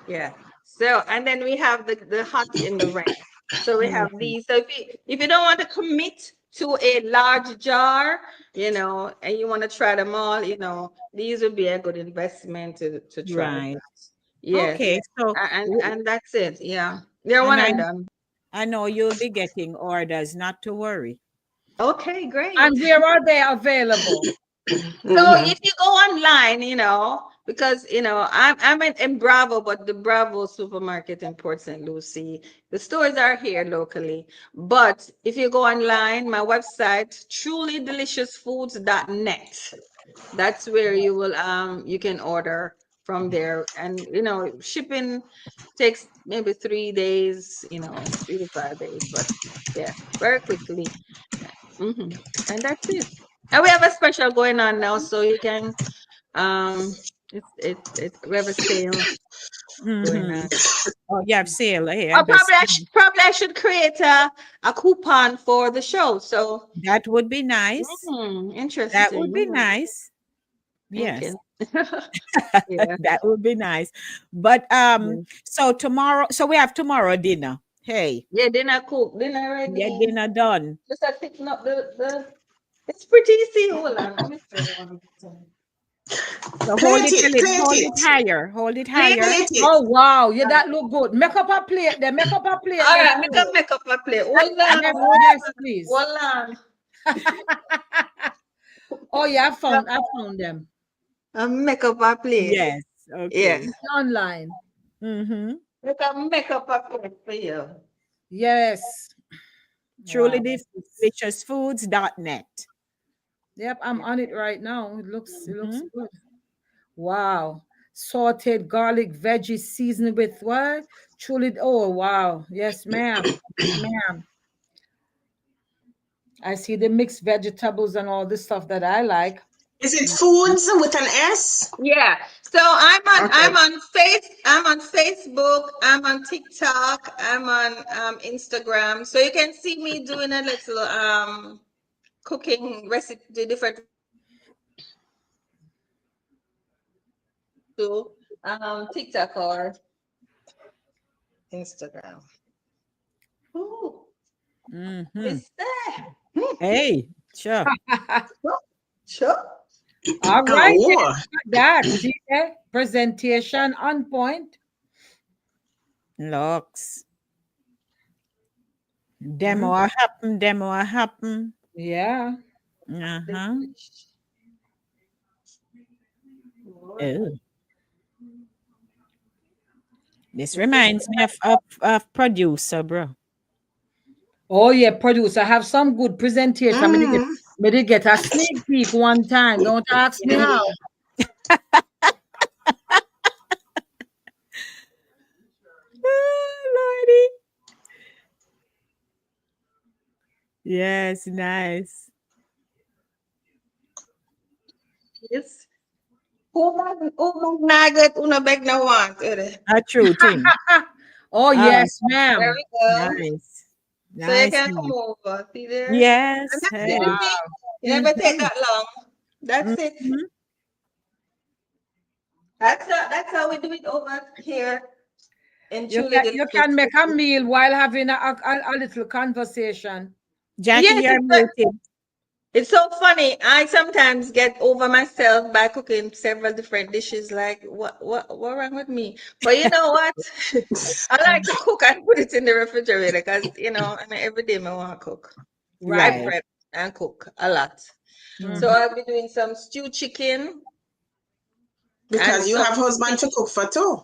Speaker 6: Yeah. So, and then we have the hot in the range. So we have
Speaker 7: Mhm.
Speaker 6: these. So if you don't want to commit to a large jar, and you want to try them all, these would be a good investment to try
Speaker 7: Right.
Speaker 6: that. Yes.
Speaker 7: Okay. So,
Speaker 6: And that's it. Yeah. They're one
Speaker 7: and
Speaker 6: and done.
Speaker 7: I know you'll be getting orders. Not to worry.
Speaker 6: Okay, great.
Speaker 4: And where are they available?
Speaker 6: So if you go online, because I'm in Bravo, but the Bravo supermarket in Port St. Lucie, the stores are here locally. But if you go online, my website, trulydeliciousfoods.net, that's where you can order from there. And shipping takes maybe 3 days, 3 to 5 days, but yeah, very quickly. And that's it. And we have a special going on now, so you can we have a sale going
Speaker 7: Mm-hmm.
Speaker 6: on.
Speaker 7: Oh, you have sale here.
Speaker 6: Oh, probably I should create a coupon for the show. So
Speaker 7: That would be nice. That would be
Speaker 6: interesting.
Speaker 7: nice.
Speaker 6: Thank
Speaker 7: Yes.
Speaker 6: you. Yeah.
Speaker 7: That would be nice. But
Speaker 6: Yeah.
Speaker 7: so tomorrow, so we have tomorrow dinner. Hey,
Speaker 6: Yeah, dinner
Speaker 7: get
Speaker 6: ready.
Speaker 7: dinner done.
Speaker 6: Just picking up the. It's pretty easy. Hold on. Let me show you one thing.
Speaker 7: So
Speaker 5: Plate
Speaker 7: hold it
Speaker 5: it,
Speaker 7: higher. Hold it
Speaker 6: Plate
Speaker 7: higher.
Speaker 5: plate it.
Speaker 4: Oh wow, yeah, that look good. Make up a plate there. Make up a plate
Speaker 6: All
Speaker 4: there.
Speaker 6: right, make up a plate. Hold on.
Speaker 4: Yes, yes, please.
Speaker 6: Hold on.
Speaker 4: Oh yeah, I found them.
Speaker 6: Make up a plate.
Speaker 7: Yes.
Speaker 6: Yes.
Speaker 7: Okay.
Speaker 4: Online.
Speaker 7: Mm-hmm.
Speaker 6: You can make up a plate for you.
Speaker 4: Yes.
Speaker 7: Truly
Speaker 4: Wow.
Speaker 7: deliciousfoods.net.
Speaker 4: Yep, I'm on it right now. It looks
Speaker 7: Mhm.
Speaker 4: good. Wow. Sauteed garlic veggies seasoned with what? Truly. Oh, wow. Yes, ma'am. Yes, ma'am. I see the mixed vegetables and all this stuff that I like.
Speaker 5: Is it foods with an S?
Speaker 6: Yeah. So I'm on
Speaker 5: Okay.
Speaker 6: I'm on Facebook, I'm on TikTok, I'm on Instagram. So you can see me doing a little cooking recipe, the different to TikTok or Instagram. Ooh,
Speaker 7: Mhm.
Speaker 6: it's there.
Speaker 7: Hey, sure.
Speaker 6: Sure.
Speaker 4: All right.
Speaker 5: Oh,
Speaker 4: That. See there? Presentation on point.
Speaker 7: Looks.
Speaker 4: Mm,
Speaker 7: Demo a happen.
Speaker 4: yeah.
Speaker 7: Uh-huh. Oh. This reminds me of producer, bro.
Speaker 4: Oh, yeah, producer. Have some good presentation.
Speaker 5: mm,
Speaker 4: Me did get a sneak peek one time. Don't ask me how.
Speaker 7: Oh, Lordy. Yes, nice.
Speaker 6: Yes. Nugget una bag na want.
Speaker 7: A true thing.
Speaker 4: Oh,
Speaker 7: Ah,
Speaker 4: yes,
Speaker 6: There
Speaker 4: ma'am.
Speaker 6: we go.
Speaker 7: nice.
Speaker 6: So you
Speaker 7: Nice,
Speaker 6: can come
Speaker 7: nice.
Speaker 6: over. See there? And
Speaker 7: Yes.
Speaker 6: that's
Speaker 7: Hey.
Speaker 6: it. You
Speaker 4: Wow.
Speaker 6: see? You never take
Speaker 7: Mhm,
Speaker 6: that long. That's it.
Speaker 7: mhm.
Speaker 6: That's how we do it over here in
Speaker 4: You
Speaker 6: Truly
Speaker 4: can, you
Speaker 6: Delicious.
Speaker 4: can make a meal while having a little conversation.
Speaker 7: Jackie,
Speaker 6: Yes,
Speaker 7: you're muted.
Speaker 6: it's so funny. I sometimes get over myself by cooking several different dishes. Like, what wrong with me? But you know what? I like to cook and put it in the refrigerator because I mean, every day I want to cook. I
Speaker 4: Right.
Speaker 7: Right.
Speaker 6: prep and cook a lot.
Speaker 4: Mhm.
Speaker 6: So
Speaker 7: Mhm.
Speaker 6: I'll be doing some stew chicken and
Speaker 5: because you
Speaker 6: some
Speaker 5: have husband to cook for too.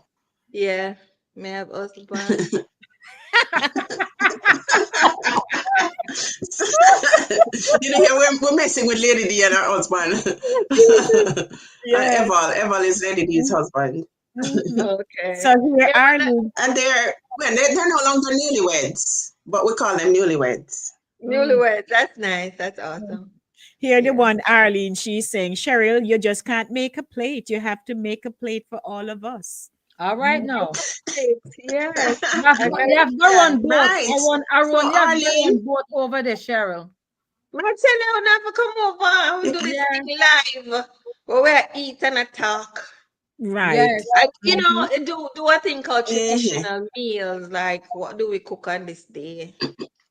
Speaker 6: yeah, may have husband.
Speaker 5: You know, here we're messing with Lady D and her husband. And
Speaker 7: Yes.
Speaker 5: Eval is Lady D's husband.
Speaker 7: Mhm.
Speaker 6: Okay.
Speaker 7: So here,
Speaker 6: Yeah,
Speaker 7: Arlene,
Speaker 5: And they're no longer newlyweds, but we call them newlyweds.
Speaker 4: Mm.
Speaker 6: newlyweds. That's nice. That's awesome.
Speaker 7: here the
Speaker 6: Yeah.
Speaker 7: one, Arlene, she's saying, Cheryl, you just can't make a plate. You have to make a plate for all of us.
Speaker 4: All right
Speaker 7: Mhm.
Speaker 4: now.
Speaker 6: Yes.
Speaker 4: You
Speaker 6: I
Speaker 4: have
Speaker 6: like
Speaker 4: to
Speaker 6: that.
Speaker 4: run both.
Speaker 5: Nice. So
Speaker 4: You have to
Speaker 5: Arlene,
Speaker 4: run both over there, Cheryl.
Speaker 6: I tell you, never come over and we do this
Speaker 4: Yeah.
Speaker 6: thing live where we eat and a talk.
Speaker 7: Right.
Speaker 4: Yes.
Speaker 6: And
Speaker 7: Mhm.
Speaker 6: do a thing called
Speaker 5: mhm,
Speaker 6: traditional meals, like what do we cook on this day?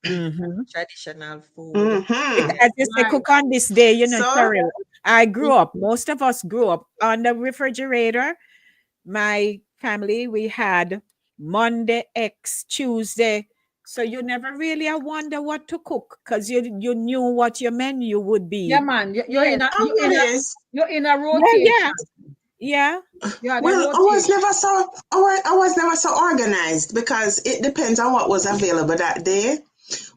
Speaker 7: Mhm.
Speaker 6: Traditional food.
Speaker 5: mhm.
Speaker 7: Because you say
Speaker 4: Right.
Speaker 7: cook on this day,
Speaker 5: So,
Speaker 7: Cheryl. I grew up, most of us grew up on the refrigerator. My family, we had Monday, X, Tuesday. So you never really wonder what to cook because you knew what your menu would
Speaker 4: Yeah,
Speaker 7: be.
Speaker 4: man.
Speaker 6: Yes.
Speaker 4: You're in a
Speaker 7: Yeah, yeah,
Speaker 4: rotation.
Speaker 7: yeah.
Speaker 4: Yeah, the
Speaker 5: well,
Speaker 4: rotation.
Speaker 5: I was never so organized because it depends on what was available that day,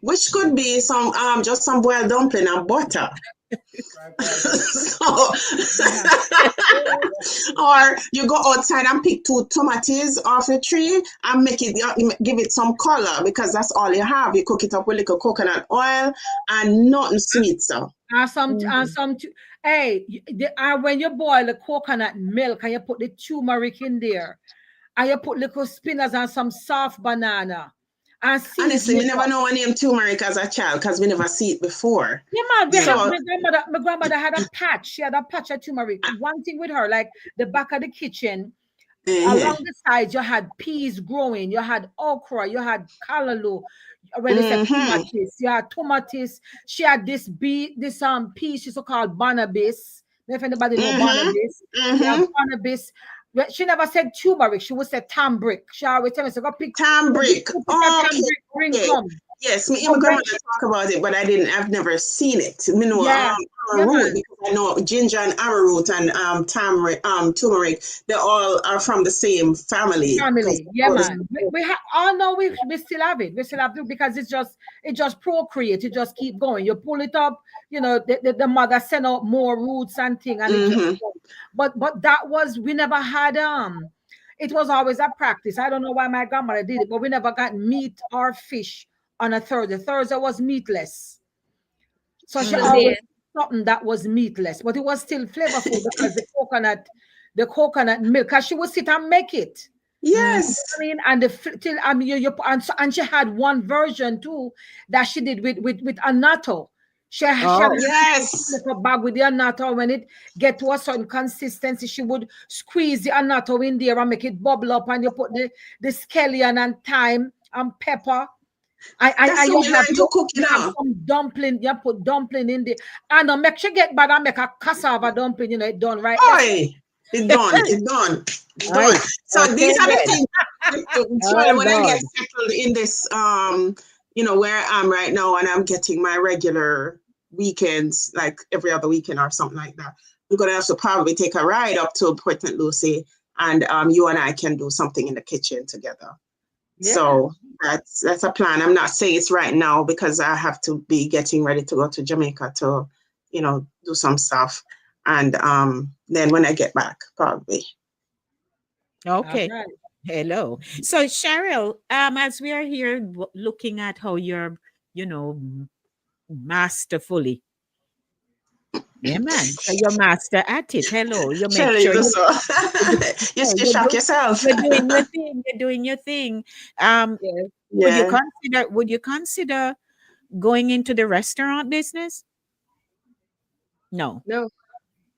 Speaker 5: which could be some just some boiled dumpling and butter. So, or you go outside and pick two tomatoes off the tree and give it some color because that's all you have. You cook it up with little coconut oil and nothing sweet. So,
Speaker 4: And
Speaker 7: Mhm.
Speaker 4: some. Hey, when you boil the coconut milk and you put the turmeric in there, and you put little spinners and some soft banana, and
Speaker 5: honestly,
Speaker 4: season
Speaker 5: me
Speaker 4: it
Speaker 5: never
Speaker 4: up.
Speaker 5: know a name turmeric as a child because we never see it before.
Speaker 4: Yeah, man, we have
Speaker 7: Yeah.
Speaker 5: So,
Speaker 4: my grandmother had a patch. She had a patch of turmeric. One thing with her, like the back of the kitchen,
Speaker 5: mhm,
Speaker 4: along the sides, you had peas growing, you had okra, you had callaloo. When they said
Speaker 5: mhm,
Speaker 4: tomatoes, you had tomatoes. She had this pea she's so called Barnabas. If anybody know
Speaker 5: mhm,
Speaker 4: Barnabas, you have
Speaker 5: mhm.
Speaker 4: Barnabas. Well, she never said turmeric, she would say tambric. She always tell me, so
Speaker 5: Tambrick.
Speaker 4: go pick a
Speaker 5: Okay,
Speaker 4: tambric, bring
Speaker 5: okay.
Speaker 4: come.
Speaker 5: Yes, me and
Speaker 4: So
Speaker 5: my
Speaker 4: when
Speaker 5: grandmother talk about it, but I've never seen it. Me know
Speaker 4: yeah, yeah,
Speaker 5: root
Speaker 4: man.
Speaker 5: because I know ginger and arrowroot and turmeric, they all are from the same family.
Speaker 4: Family, yeah, man. We have. Oh no, we still have it. We still have to, because it just procreate. It just keep going. You pull it up. You know, the mother send out more roots and thing, and it just. But that was, we never had It was always a practice. I don't know why my grandmother did it, but we never got meat or fish on a Thursday. Thursday was meatless. So she always something that was meatless, but it was still flavorful because the coconut milk, because she would sit and make it.
Speaker 5: Yes.
Speaker 4: I mean, and and she had one version too that she did with annatto. She had a bag with the annatto. When it get to a certain consistency, she would squeeze the annatto in there and make it bubble up, and you put the scallion and thyme and pepper. You have some dumpling. You put dumpling in there, and make sure get bad and make a cassava dumpling. You know, it done right.
Speaker 5: It's done. So these are the things. When I get settled in this, where I am right now, and I'm getting my regular weekends, like every other weekend or something like that, I'm gonna have to probably take a ride up to Port St. Lucie, and you and I can do something in the kitchen together. Yeah. So that's a plan. I'm not saying it's right now because I have to be getting ready to go to Jamaica to, do some stuff. And then when I get back, probably.
Speaker 7: Okay. Right. Hello. So Cheryl, as we are here looking at how you're, masterfully. Yeah, man. So you're master at it. Hello. You make
Speaker 5: Cheryl,
Speaker 7: sure
Speaker 5: you shock yourself.
Speaker 7: You're doing your thing. You're doing your thing. Would you consider going into the restaurant business? No.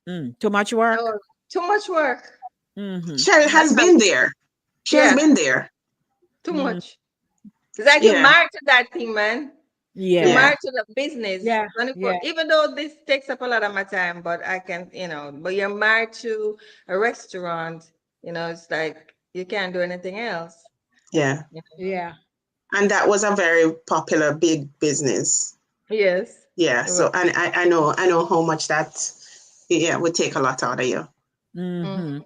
Speaker 7: Too much work?
Speaker 6: No, too much work.
Speaker 7: Mm-hmm.
Speaker 5: Cheryl has been there. She has been there.
Speaker 6: Too much. It's like you're married to that thing, man.
Speaker 7: Yeah.
Speaker 6: You're married to the business.
Speaker 4: Yeah.
Speaker 6: Even though this takes up a lot of my time, but I can, but you're married to a restaurant, it's like you can't do anything else.
Speaker 5: Yeah.
Speaker 4: Yeah.
Speaker 5: And that was a very popular big business.
Speaker 6: Yes.
Speaker 5: Yeah. So and I know how much that would take a lot out of you.
Speaker 7: Mm-hmm.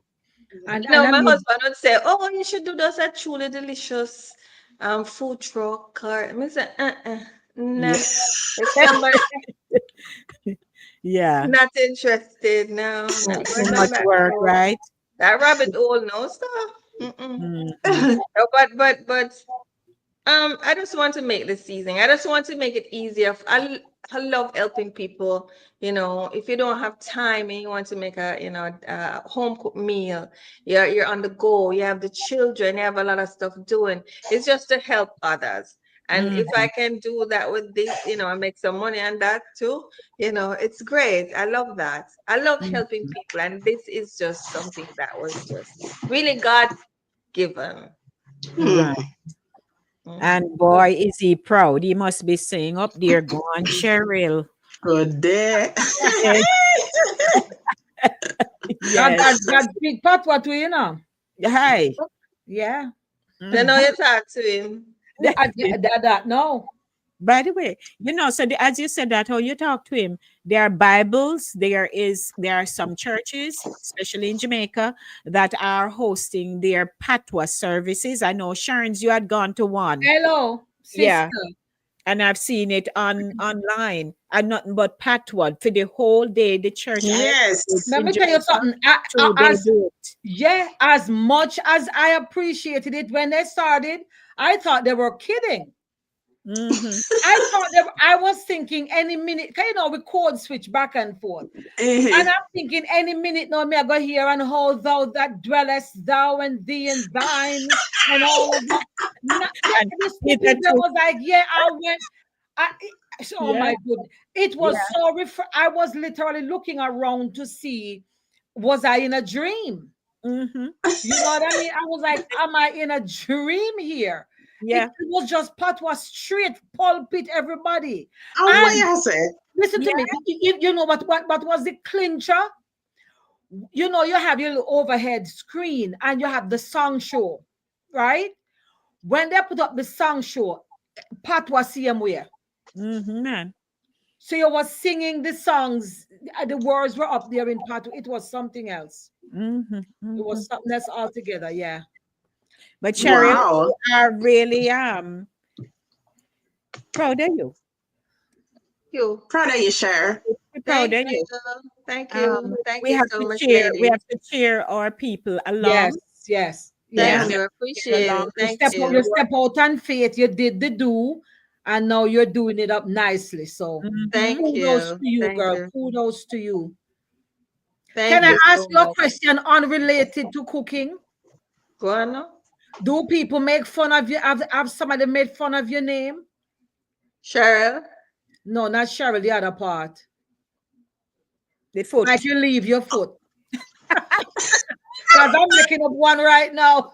Speaker 6: And my husband would say, "Oh, you should do those truly delicious food truck." Or I say, no.
Speaker 7: Yeah.
Speaker 6: Not interested. No.
Speaker 7: Too much work, right?
Speaker 6: That rabbit hole, no stuff. But I just want to make this season. I just want to make it easier. I love helping people. If you don't have time and you want to make a home cooked meal, you're on the go. You have the children. You have a lot of stuff doing. It's just to help others. And if I can do that with this, and make some money on that too, it's great. I love that. I love helping people, and this is just something that was just really God given.
Speaker 7: Right. And boy, is he proud. He must be saying up there, go on, Cheryl.
Speaker 5: Good day.
Speaker 4: That big pot, what we
Speaker 7: Hi.
Speaker 4: Yeah.
Speaker 6: You talk to him.
Speaker 4: No.
Speaker 7: By the way, so as you said that, how you talk to him, there are Bibles, there are some churches, especially in Jamaica, that are hosting their patois services. I know, Shern's, you had gone to one.
Speaker 4: Hello, sister.
Speaker 7: Yeah. And I've seen it online, and nothing but patois for the whole day. The church.
Speaker 5: Yes.
Speaker 4: Let me tell you something. As much as I appreciated it when they started, I thought they were kidding. I was thinking any minute, we code switch back and forth. And I'm thinking any minute now, me I go here and how thou that dwellest, thou and thee and thine and all of that. I was like, I went. My goodness. It was so I was literally looking around to see, was I in a dream? You know what I mean? I was like, am I in a dream here?
Speaker 7: Yeah.
Speaker 4: It was just patois straight pulpit, everybody.
Speaker 5: Listen
Speaker 4: to me. You know what was the clincher? You have your little overhead screen and you have the song show, right? When they put up the song show, patois CM where?
Speaker 7: Man.
Speaker 4: So you was singing the songs. The words were up there in part two. It was something else. It was something else altogether. Yeah.
Speaker 7: But Cheryl,
Speaker 5: Wow.
Speaker 7: we are really proud of you.
Speaker 6: You.
Speaker 5: Proud of you, Cher.
Speaker 7: We're proud
Speaker 6: Thank
Speaker 7: of
Speaker 6: you.
Speaker 7: you.
Speaker 6: Thank you. Thank
Speaker 7: We
Speaker 6: you
Speaker 7: have
Speaker 6: so
Speaker 7: to
Speaker 6: much,
Speaker 7: cheer. We
Speaker 6: ladies.
Speaker 7: have to cheer our people
Speaker 4: Yes.
Speaker 7: along.
Speaker 4: Yes.
Speaker 6: Thank
Speaker 4: Yes.
Speaker 5: Yeah.
Speaker 6: you. Appreciate
Speaker 7: Along.
Speaker 6: it.
Speaker 4: You
Speaker 6: Thank
Speaker 4: step out, you
Speaker 6: you.
Speaker 4: step out on faith. You did the do, and now you're doing it up nicely. So
Speaker 6: Thank
Speaker 4: kudos to
Speaker 6: you.
Speaker 4: you,
Speaker 6: Thank
Speaker 4: girl.
Speaker 6: you.
Speaker 4: Kudos to you. Can
Speaker 6: Thank
Speaker 4: I
Speaker 6: you
Speaker 4: ask
Speaker 6: so
Speaker 4: you a
Speaker 6: much.
Speaker 4: question unrelated to cooking?
Speaker 6: Go on now.
Speaker 4: Do people make fun of you? Have somebody made fun of your name?
Speaker 6: Cheryl.
Speaker 4: No, not Cheryl, the other part.
Speaker 7: The foot.
Speaker 4: Like you leave your foot. Because I'm making up one right now.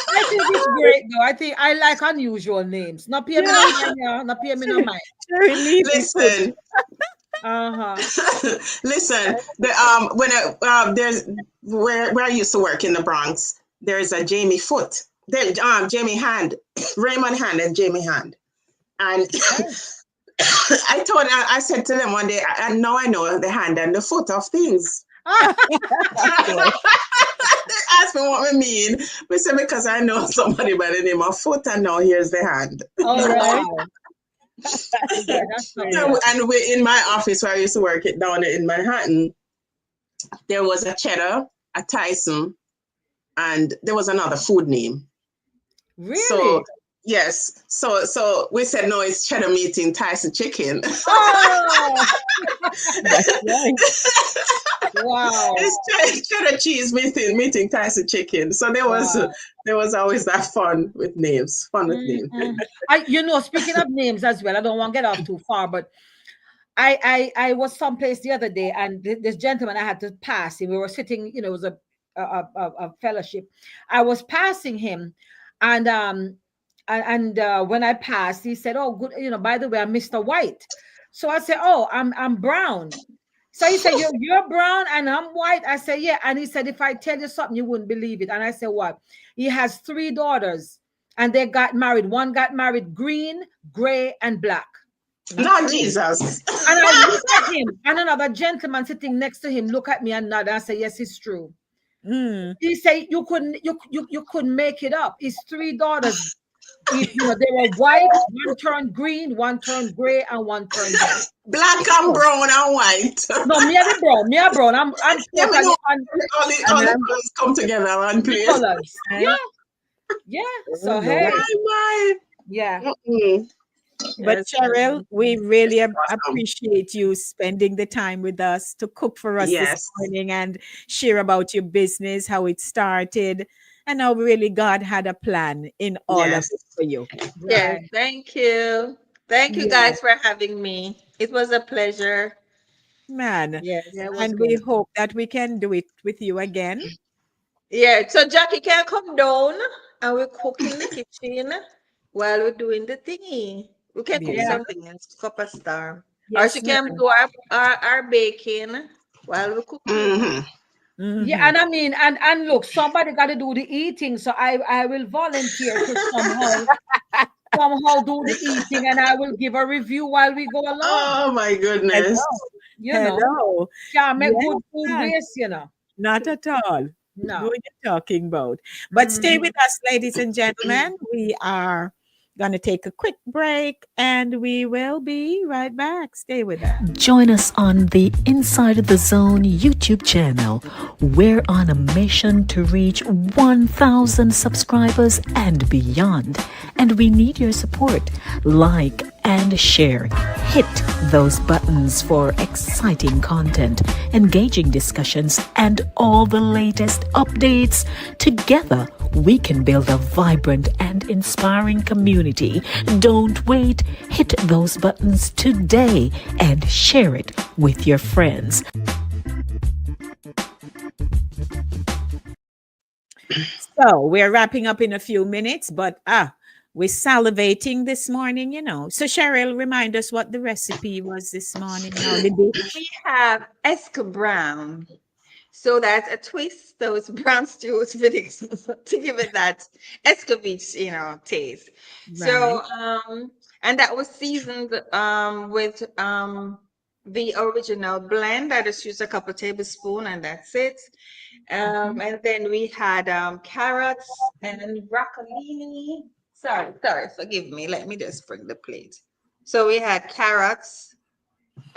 Speaker 4: I think it's great though. I think I like unusual names. Not pay me no mind, yeah. Not pay me no mind.
Speaker 7: Cheryl Levy-Foote.
Speaker 5: Listen,
Speaker 4: Uh-huh.
Speaker 5: listen. The when there's where I used to work in the Bronx, there's a Jamie Foot. There, Jamie Hand, Raymond Hand, and Jamie Hand, and I said to them one day, and now I know the hand and the foot of things. They asked me what I mean. We said because I know somebody by the name of Foot, and now here's the hand.
Speaker 4: All right. Yeah, that's
Speaker 5: So,
Speaker 4: something.
Speaker 5: and we in my office where I used to work it down in Manhattan, there was a Cheddar, a Tyson, and there was another food name.
Speaker 4: Really?
Speaker 5: So yes, so we said no, it's Cheddar meeting Tyson chicken.
Speaker 4: Oh,
Speaker 7: That's right.
Speaker 4: wow.
Speaker 5: It's cheddar cheese meeting Tyson chicken. So there was always that fun with names. Fun with names.
Speaker 4: Speaking of names as well, I don't want to get off too far, but I was someplace the other day, and this gentleman I had to pass him. We were sitting, it was a fellowship. I was passing him, and when I passed, he said, "Oh, good, by the way, I'm Mr. White." So I said, "Oh, I'm brown." So he said, you're brown and I'm white. I said, yeah. And he said, if I tell you something, you wouldn't believe it. And I said, what? He has 3 daughters and they got married. One got married green, gray, and black.
Speaker 5: Lord Jesus.
Speaker 4: And I looked at him, and another gentleman sitting next to him looked at me and nodded. I said, yes, it's true. He said, you couldn't make it up. His 3 daughters. They were white, one turned green, one turned gray, and one turned
Speaker 5: black and brown and white.
Speaker 4: No, me are brown. I'm
Speaker 5: Yeah,
Speaker 4: totally
Speaker 5: all the colors come together and play.
Speaker 4: colors. Yeah. So hey, yeah.
Speaker 7: But
Speaker 6: Yes.
Speaker 7: Cheryl, we really
Speaker 5: Awesome.
Speaker 7: appreciate you spending the time with us to cook for us this
Speaker 5: Yes.
Speaker 7: morning and share about your business, how it started, and how really God had a plan in all of
Speaker 5: Yes.
Speaker 7: it for you.
Speaker 6: Yes.
Speaker 4: Right.
Speaker 6: Thank you. Thank you
Speaker 7: Yeah,
Speaker 6: guys for having me. It was a pleasure.
Speaker 7: man.
Speaker 4: Yes.
Speaker 6: Yeah, it was
Speaker 7: And we
Speaker 6: good.
Speaker 7: hope that we can do it with you again.
Speaker 6: Yeah. So Jackie can come down and we cook in the kitchen while we're doing the thingy. We can cook
Speaker 7: Yeah.
Speaker 6: something else, cup of star. Or
Speaker 7: Yes,
Speaker 6: she
Speaker 7: ma'am.
Speaker 6: can do our baking while we're cooking.
Speaker 4: Yeah,
Speaker 7: Mhm.
Speaker 4: and I mean, and look, somebody got to do the eating, so I will volunteer to somehow do the eating, and I will give a review while we go along.
Speaker 5: Oh my goodness.
Speaker 7: Hello.
Speaker 4: Can't make
Speaker 7: Yes,
Speaker 4: good food waste,
Speaker 7: not at all.
Speaker 4: No.
Speaker 7: What you're talking about. But stay with us, ladies and gentlemen. We are going to take a quick break and we will be right back. Stay with us.
Speaker 1: Join us on the Inside of the Zone YouTube channel. We're on a mission to reach 1,000 subscribers and beyond. And we need your support. Like and share. Hit those buttons for exciting content, engaging discussions, and all the latest updates. Together, we can build a vibrant and inspiring community. Don't wait. Hit those buttons today and share it with your friends.
Speaker 7: So we're wrapping up in a few minutes, but we're salivating this morning, So Cheryl, remind us what the recipe was this morning. Now, the dish.
Speaker 6: We have Esca Brown. So that's a twist. Those brown stew with figs to give it that escovitch, taste.
Speaker 7: Right.
Speaker 6: So and that was seasoned with the original blend. I just used a couple tablespoons and that's it. And then we had carrots and broccolini. Sorry, forgive me. Let me just bring the plate. So we had carrots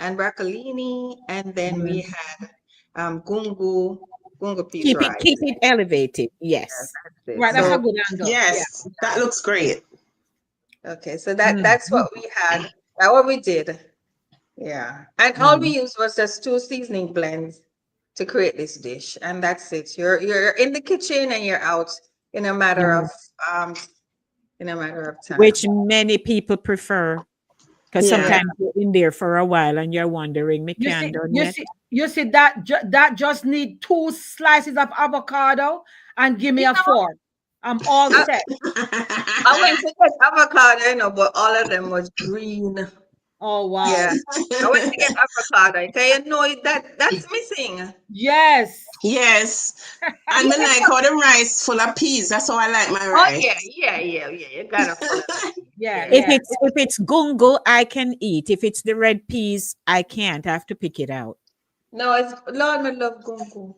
Speaker 6: and broccolini, and then we had gungo peas rice.
Speaker 7: Keep it elevated.
Speaker 6: Yeah,
Speaker 7: Yes.
Speaker 6: that's it.
Speaker 4: Right, that's a
Speaker 6: So
Speaker 4: good angle.
Speaker 5: Yes, that looks great.
Speaker 6: okay, so that's what we had. That's what we did. Yeah, and all we used was just 2 seasoning blends to create this dish, and that's it. You're in the kitchen and you're out in a matter of um time.
Speaker 7: Which many people prefer. Because
Speaker 5: Yeah.
Speaker 7: sometimes you're in there for a while and you're wondering, me
Speaker 4: You
Speaker 7: can't
Speaker 4: see,
Speaker 7: done
Speaker 4: you
Speaker 7: yet.
Speaker 4: see, you see that just need 2 slices of avocado and give me a fork. I'm all
Speaker 6: I-
Speaker 4: set.
Speaker 6: I went to get avocado, but all of them was green.
Speaker 4: Oh wow.
Speaker 6: Yeah, I went to get avocado. Okay, you know that's missing.
Speaker 4: Yes.
Speaker 5: Yes. And me like how the rice full of peas. That's how I like my
Speaker 6: Oh
Speaker 5: rice.
Speaker 6: yeah. You gotta follow that.
Speaker 4: Yeah,
Speaker 6: Yeah.
Speaker 4: yeah.
Speaker 7: If it's gungo, I can eat. If it's the red peas, I can't. I have to pick it out.
Speaker 6: No, it's Lord, I love gungo.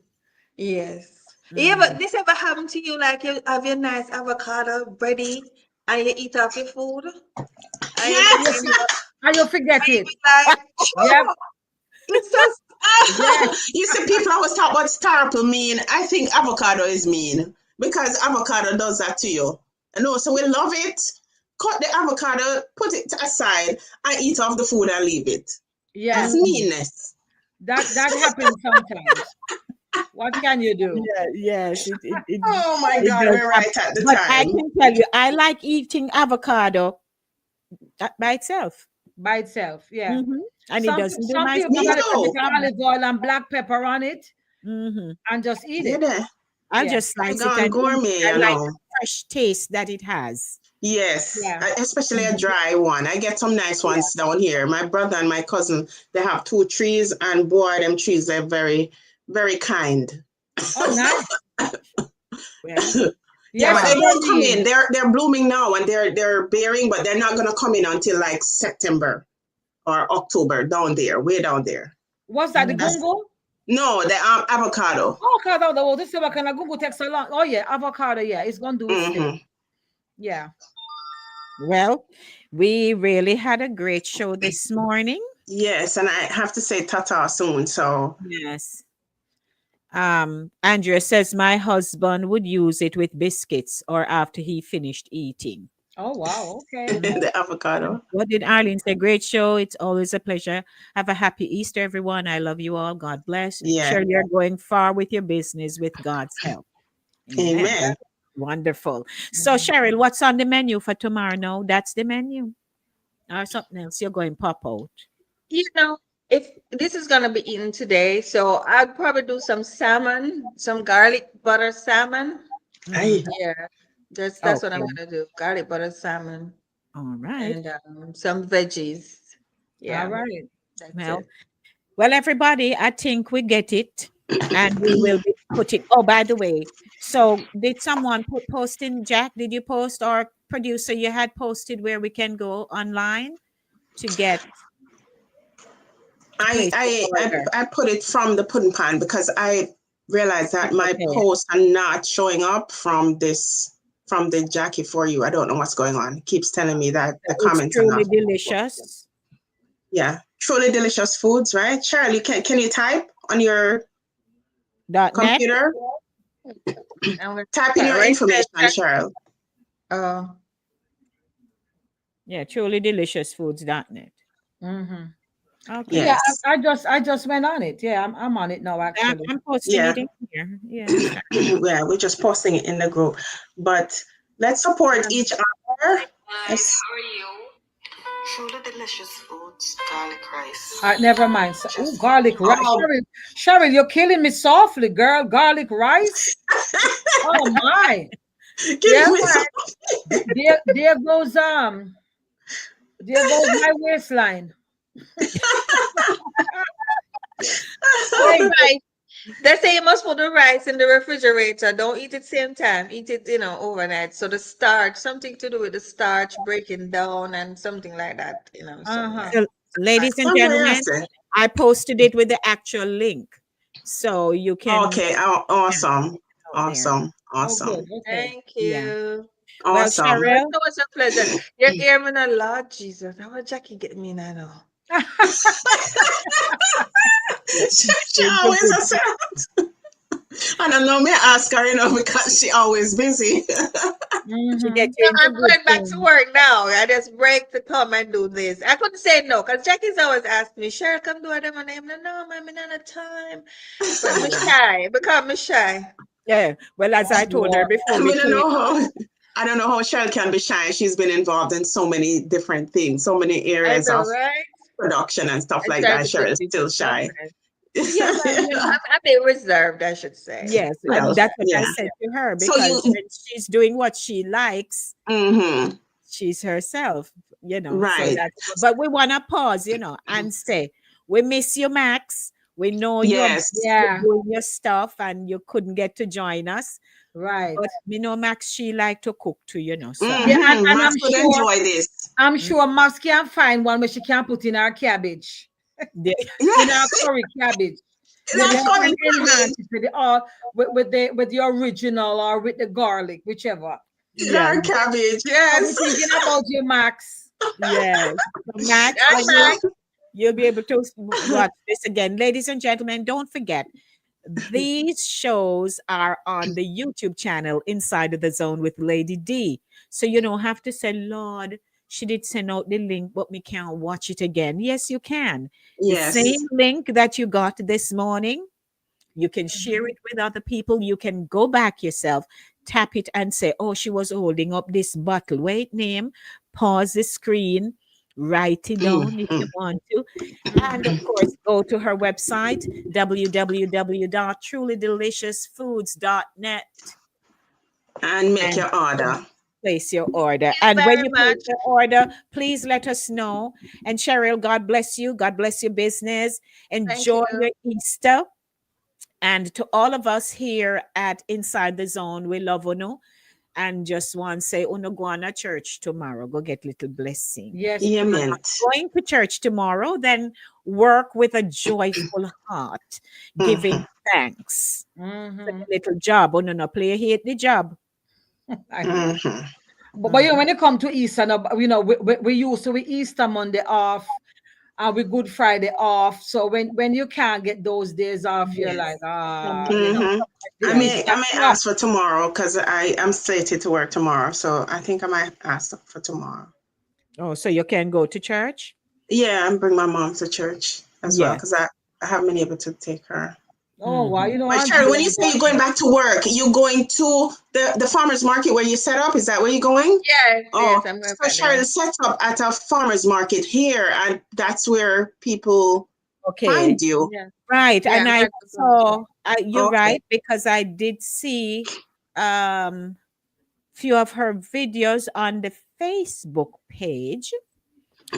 Speaker 6: Yes. This ever happened to you? Like you have your nice avocado ready and you eat off your food? And you look
Speaker 5: Yes.
Speaker 6: in the-
Speaker 4: And you forget
Speaker 6: and you
Speaker 4: it.
Speaker 6: be like,
Speaker 4: Yep.
Speaker 6: oh, it's just
Speaker 5: You see, people always talk about star apple mean. I think avocado is mean because avocado does that to you. No, so we love it. Cut the avocado, put it aside, and eat off the food and leave it.
Speaker 4: Yeah.
Speaker 5: That's meanness.
Speaker 4: That happens sometimes. What can you do?
Speaker 7: Yeah, yes.
Speaker 5: Oh my
Speaker 7: it
Speaker 5: God,
Speaker 7: does
Speaker 5: we're right at the
Speaker 7: But I
Speaker 5: time.
Speaker 7: can tell you, I like eating avocado by itself.
Speaker 4: By itself, yeah.
Speaker 7: And it
Speaker 4: Some
Speaker 7: doesn't do
Speaker 4: some
Speaker 7: my
Speaker 4: people
Speaker 5: Me
Speaker 4: got a
Speaker 5: too.
Speaker 4: little olive oil and black pepper on it and just eat
Speaker 5: Yeah,
Speaker 4: it.
Speaker 5: there.
Speaker 7: I'll
Speaker 4: Yeah.
Speaker 7: just slice it
Speaker 5: Gone
Speaker 7: and eat.
Speaker 5: gourmet,
Speaker 7: I
Speaker 5: you
Speaker 7: like
Speaker 5: know.
Speaker 7: the fresh taste that it has.
Speaker 5: Yes,
Speaker 4: Yeah.
Speaker 5: especially a dry one. I get some nice ones down here. My brother and my cousin, they have 2 trees, and boy, them trees are very, very kind.
Speaker 4: Oh, nice.
Speaker 7: Well,
Speaker 5: Yeah,
Speaker 4: Yes,
Speaker 5: but they don't come
Speaker 4: Shirley.
Speaker 5: in. They're blooming now and they're bearing, but they're not gonna come in until like September or October down there, way down there.
Speaker 4: What's that? The
Speaker 5: That's-
Speaker 4: gungo?
Speaker 5: No, the avocado.
Speaker 4: Avocado. This is what kind of gungo takes so long. Oh yeah, avocado. Yeah, it's gonna do its thing.
Speaker 5: Mhm.
Speaker 4: Yeah.
Speaker 7: well, we really had a great show this morning.
Speaker 5: Yes, and I have to say tata soon. So
Speaker 7: Yes. Andrea says my husband would use it with biscuits or after he finished eating.
Speaker 4: Oh wow. Okay.
Speaker 5: the avocado.
Speaker 7: What did Arlene say? Great show. It's always a pleasure. Have a happy Easter, everyone. I love you all. God bless.
Speaker 5: Yeah.
Speaker 7: Sure, you're going far with your business with God's help.
Speaker 5: Amen.
Speaker 7: Wonderful. So, Cheryl, what's on the menu for tomorrow? No, that's the menu. Or something else you're going to pop out.
Speaker 6: If this is gonna be eaten today, so I'd probably do some salmon, some garlic butter salmon.
Speaker 5: Aye.
Speaker 6: Yeah, that's what I'm
Speaker 7: Okay.
Speaker 6: gonna do. Garlic butter salmon
Speaker 7: All right.
Speaker 6: and some veggies. Yeah,
Speaker 4: All right.
Speaker 6: that's
Speaker 7: Well,
Speaker 6: it.
Speaker 7: well, everybody, I think we get it. And we will be putting, oh, by the way, so did someone post in, Jack? Did you post, or producer, you had posted where we can go online to get
Speaker 5: I put it from the pudding pan because I realized that my
Speaker 7: Okay.
Speaker 5: posts are not showing up from the Jackie for you. I don't know what's going on. It keeps telling me that the
Speaker 7: It's
Speaker 5: comments are
Speaker 7: truly
Speaker 5: not.
Speaker 7: delicious.
Speaker 5: Yeah, truly delicious foods, right? Cheryl, can you type on your
Speaker 7: .net.
Speaker 5: computer?
Speaker 6: I'm gonna
Speaker 5: Type in your
Speaker 6: right
Speaker 5: information,
Speaker 6: there.
Speaker 5: Cheryl.
Speaker 7: Yeah, truly delicious foods.net.
Speaker 4: Mm-hmm.
Speaker 7: Okay.
Speaker 4: Yeah,
Speaker 5: Yes.
Speaker 4: I just went on it. Yeah, I'm on it now actually.
Speaker 7: I'm posting
Speaker 5: Yeah.
Speaker 7: it in here. Yeah.
Speaker 5: Yeah, we're just posting it in the group. But let's support each other. Yes.
Speaker 8: How are you? Truly delicious foods, garlic rice.
Speaker 4: Never mind. Ooh, garlic rice.
Speaker 5: Oh.
Speaker 4: Cheryl, you're killing me softly, girl. Garlic rice. Oh my.
Speaker 5: Give me some.
Speaker 4: There goes my waistline.
Speaker 6: All right. They say you must put the rice in the refrigerator. Don't eat it same time. Eat it, overnight. So the starch, something to do with the starch breaking down and something like that, something
Speaker 4: Uh-huh.
Speaker 6: like
Speaker 7: So, ladies and
Speaker 5: Oh,
Speaker 7: gentlemen,
Speaker 5: yes.
Speaker 7: I posted it with the actual link. So you can
Speaker 5: Okay.
Speaker 7: yeah,
Speaker 5: Awesome.
Speaker 7: out there.
Speaker 5: Awesome.
Speaker 4: Oh, good.
Speaker 5: Awesome.
Speaker 4: Okay.
Speaker 6: Thank
Speaker 7: Yeah.
Speaker 6: you.
Speaker 7: Well,
Speaker 5: Awesome.
Speaker 6: It's
Speaker 7: Cheryl,
Speaker 6: so much a pleasure. You hear me now, Lord Jesus. How would Jackie get me now? No.
Speaker 5: She
Speaker 7: doing the
Speaker 5: always
Speaker 7: good.
Speaker 5: a sound. I don't know, me ask her, because she always busy.
Speaker 7: She get
Speaker 4: Mm-hmm.
Speaker 7: you
Speaker 6: No,
Speaker 7: into
Speaker 6: I'm
Speaker 7: good
Speaker 6: going back to
Speaker 7: things.
Speaker 6: work now. I just break to come and do this. I couldn't say no because Jackie's always asked me, Cheryl, come do it. My name. No, I'm not have time. But I'm
Speaker 7: Yeah.
Speaker 6: shy. Become me shy.
Speaker 7: Yeah. Well, as I told her before
Speaker 5: I
Speaker 7: we
Speaker 5: mean,
Speaker 7: came,
Speaker 5: I don't know how Cheryl can be shy. She's been involved in so many different things, so many
Speaker 6: I
Speaker 5: areas
Speaker 6: know,
Speaker 5: of
Speaker 6: right?
Speaker 5: production and stuff
Speaker 6: I
Speaker 5: like
Speaker 6: try
Speaker 5: that.
Speaker 6: to keep
Speaker 5: Cheryl is
Speaker 6: it
Speaker 5: still shy.
Speaker 6: different.
Speaker 7: yeah, well,
Speaker 6: I'm a bit reserved, I should say.
Speaker 7: yes,
Speaker 5: Well,
Speaker 7: that's what I
Speaker 5: yeah.
Speaker 7: said to her
Speaker 5: So
Speaker 7: because
Speaker 5: you,
Speaker 7: when she's doing what she likes,
Speaker 5: mm-hmm,
Speaker 7: she's herself, So
Speaker 5: right.
Speaker 7: that's, but we want to pause, and say, we miss you, Max. We know
Speaker 5: Yes.
Speaker 7: you're
Speaker 4: Yeah.
Speaker 7: doing your stuff and you couldn't get to join us.
Speaker 4: Right.
Speaker 7: But we know Max, she like to cook too, So
Speaker 4: Yeah, and,
Speaker 5: Mm-hmm.
Speaker 4: and
Speaker 5: Max
Speaker 4: I'm
Speaker 5: would
Speaker 4: sure
Speaker 5: enjoy this.
Speaker 4: I'm
Speaker 7: mm,
Speaker 4: sure Max can find one where she can put in her cabbage.
Speaker 7: yeah,
Speaker 4: In our
Speaker 5: Yes.
Speaker 4: curry cabbage. Yeah,
Speaker 5: Not
Speaker 4: she can
Speaker 5: curry
Speaker 4: enhance
Speaker 5: cabbage.
Speaker 4: it with the all with the original or with the garlic, whichever.
Speaker 7: yeah,
Speaker 5: Gar cabbage.
Speaker 4: I'll be
Speaker 5: Yes.
Speaker 4: thinking about you, Max.
Speaker 7: yes. So Max,
Speaker 6: That's
Speaker 7: when
Speaker 6: right.
Speaker 7: you'll be able to watch this again. Ladies and gentlemen, don't forget, these shows are on the YouTube channel Inside of the Zone with Lady D. So you don't have to say, Lord, she did send out the link, but me can't watch it again. Yes, you can. The
Speaker 5: Yes.
Speaker 7: same link that you got this morning, you can share it with other people. You can go back yourself, tap it and say, oh, she was holding up this bottle. Wait, name, pause the screen, write it down if you
Speaker 5: Mhm.
Speaker 7: want to. And of course, go to her website, www.trulydeliciousfoods.net,
Speaker 5: And make
Speaker 7: and
Speaker 5: your order.
Speaker 7: place your order.
Speaker 6: Thank you
Speaker 7: And when
Speaker 6: very
Speaker 7: you
Speaker 6: much.
Speaker 7: place your order, please let us know. And Cheryl, God bless you. God bless your business.
Speaker 6: Thank
Speaker 7: Enjoy
Speaker 6: you.
Speaker 7: your Easter. And to all of us here at Inside the Zone, we love you and just want to say, Uno go on a church tomorrow. Go get little blessing.
Speaker 4: Yes,
Speaker 5: Yeah,
Speaker 4: please.
Speaker 5: mint.
Speaker 7: Going to church tomorrow, then work with a joyful heart, giving
Speaker 5: Mhm.
Speaker 7: thanks for
Speaker 4: Mm-hmm.
Speaker 7: the little job. Uno no play hate the job.
Speaker 4: I know.
Speaker 5: Mhm.
Speaker 4: But when it come to Easter, now, we used to we Easter Monday off, and we Good Friday off. So when you can't get those days off, you're like,
Speaker 7: Yes.
Speaker 5: Mhm.
Speaker 4: the
Speaker 7: Yes.
Speaker 4: Easter
Speaker 5: I may
Speaker 4: crap.
Speaker 5: ask for tomorrow because I am slated to work tomorrow. So I think I might ask for tomorrow.
Speaker 7: Oh, so you can go to church?
Speaker 5: Yeah, and bring my mom to church as well
Speaker 7: Yes.
Speaker 5: because I haven't been able to take her.
Speaker 4: Oh wow,
Speaker 7: Mhm.
Speaker 4: you know
Speaker 5: But
Speaker 4: I'm
Speaker 5: Sherry, when you say you're going back to work, you going to the farmers market where you set up? Is that where you're going?
Speaker 6: Yes,
Speaker 5: Oh,
Speaker 6: yes, I'm going
Speaker 5: so
Speaker 6: back there.
Speaker 5: Cheryl set up at a farmers market here, and that's where people
Speaker 7: Okay.
Speaker 5: find you.
Speaker 6: Yeah.
Speaker 7: Right.
Speaker 6: Yeah,
Speaker 7: And
Speaker 6: I'm
Speaker 7: I
Speaker 6: going to Florida.
Speaker 7: saw, you're
Speaker 5: Okay.
Speaker 7: right, because I did see few of her videos on the Facebook page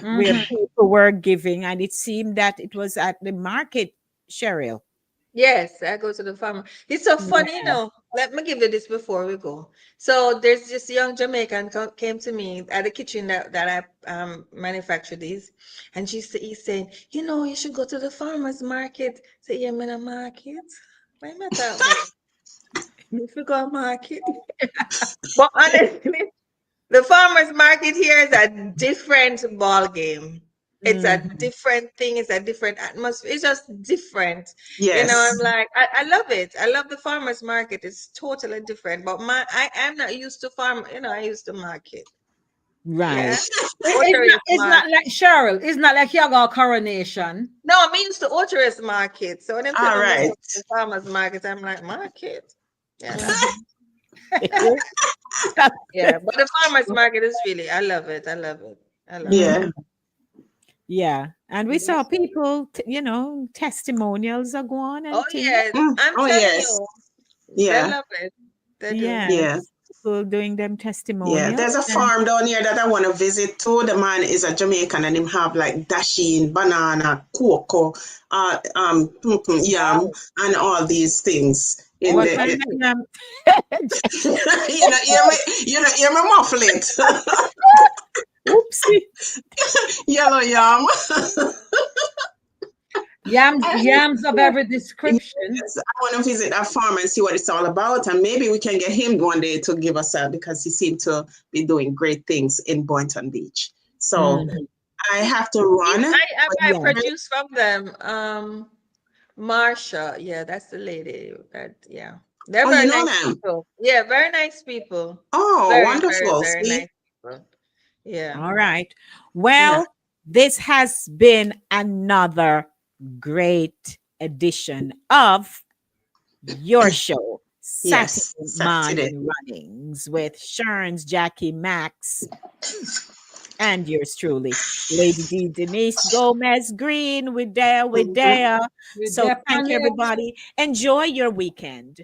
Speaker 7: where
Speaker 4: Mhm.
Speaker 7: people were giving, and it seemed that it was at the market, Cheryl.
Speaker 6: Yes, I go to the farmer. It's so funny,
Speaker 7: Yeah.
Speaker 6: Let me give you this before we go. So there's this young Jamaican came to me at the kitchen that I manufacture these, and he's saying, you should go to the farmers market. Say, yeah, I'm in a market. Why am I that way? If you go market, but honestly, the farmers market here is a different ball game. It's a
Speaker 7: Mhm.
Speaker 6: different thing. It's a different atmosphere. It's just different. I'm
Speaker 5: Yes.
Speaker 6: like, I love it. I love the farmers market. It's totally different. But I'm not used to farm. I used to market. Yeah,
Speaker 7: Right.
Speaker 4: It's not
Speaker 6: Oterous
Speaker 4: it's
Speaker 6: market.
Speaker 4: not like Cheryl. It's not like you got coronation.
Speaker 6: No, I'm used to Oterous market. So when them tell
Speaker 5: All
Speaker 6: me to
Speaker 5: right.
Speaker 6: go to the farmers market, I'm like, market. Yeah, no.
Speaker 7: Mhm.
Speaker 6: Yeah. But the farmers market is really, I love it. I love it. I love it.
Speaker 5: Yeah.
Speaker 7: Mhm. Yeah. And we saw people, testimonials are going
Speaker 6: Oh
Speaker 7: and things.
Speaker 6: yes, I'm
Speaker 5: Oh
Speaker 6: telling
Speaker 5: yes.
Speaker 6: you, they
Speaker 5: Yeah.
Speaker 6: love it. They do.
Speaker 7: Yes.
Speaker 5: Yeah.
Speaker 7: people doing them
Speaker 5: Yeah,
Speaker 7: testimonials.
Speaker 5: there's a farm down here that I want to visit too. The man is a Jamaican and him have like dasheen, banana, cocoa, yam, and all these things in
Speaker 7: What
Speaker 5: the.
Speaker 7: kind of yam?
Speaker 5: You know, hear me muffle it.
Speaker 7: Oopsie.
Speaker 5: Yellow yam.
Speaker 4: Yams of every description.
Speaker 5: Yes, I want to visit that farm and see what it's all about, and maybe we can get him one day to give us a, because he seemed to be doing great things in Boynton Beach. So I have to run.
Speaker 6: I produce from them. Marsha, yeah, that's the lady. Yeah, they're very nice people. Yeah, very nice people.
Speaker 5: Oh,
Speaker 6: very,
Speaker 5: wonderful!
Speaker 6: Very nice people. Yeah.
Speaker 7: All right. Well, this has been another great edition of your show, Saturday Morning Runnings, with Shern's Jackie Max and yours truly, Lady D Denise Gomez Green. We're there. So thank you, everybody. Enjoy your weekend.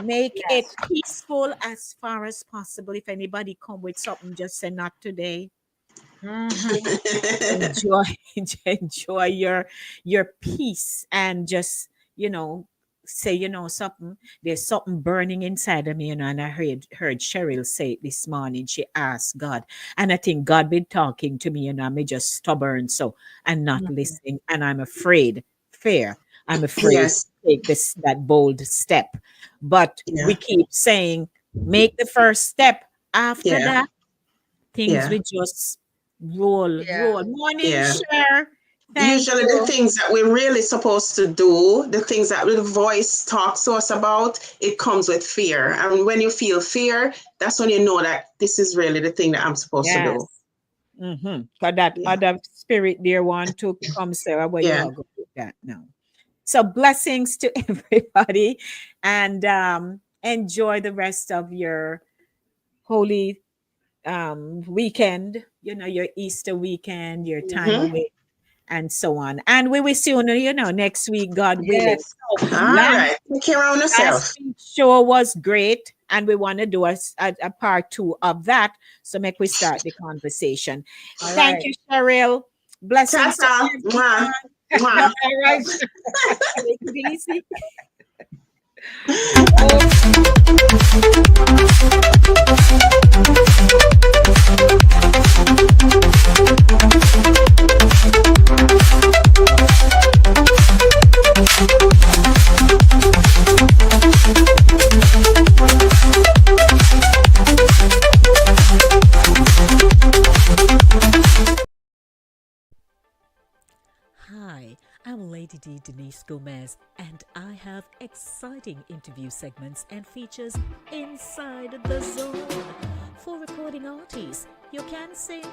Speaker 7: Make it peaceful as far as possible. If anybody come with something, just say not today. Enjoy your peace, and just say something. There's something burning inside of me, and I heard Cheryl say it this morning. She asked God, and I think God been talking to me, and I'm just stubborn, so I'm not listening, and I'm afraid. I'm afraid to take that bold step, but we keep saying make the first step. After that, things will just roll. Morning, Shern.
Speaker 5: Usually the things that we're really supposed to do, the things that the voice talks to us about, it comes with fear. And when you feel fear, that's when you know that this is really the thing that I'm supposed to do.
Speaker 7: Because that other spirit there want to come say, well, you are going to do that now. So blessings to everybody, and enjoy the rest of your holy weekend, your Easter weekend, your time away, and so on. And we will see you, next week, God willing. So,
Speaker 5: all right. Take care of yourself.
Speaker 7: Show was great, and we want to do a part 2 of that. So make we start the conversation. Thank you, Cheryl. Blessings.
Speaker 5: Mwah.
Speaker 4: All right.
Speaker 7: Take it easy.
Speaker 1: Hi, I'm Lady D Denise Gomez, and I have exciting interview segments and features inside the zone. For recording artists, you can sing?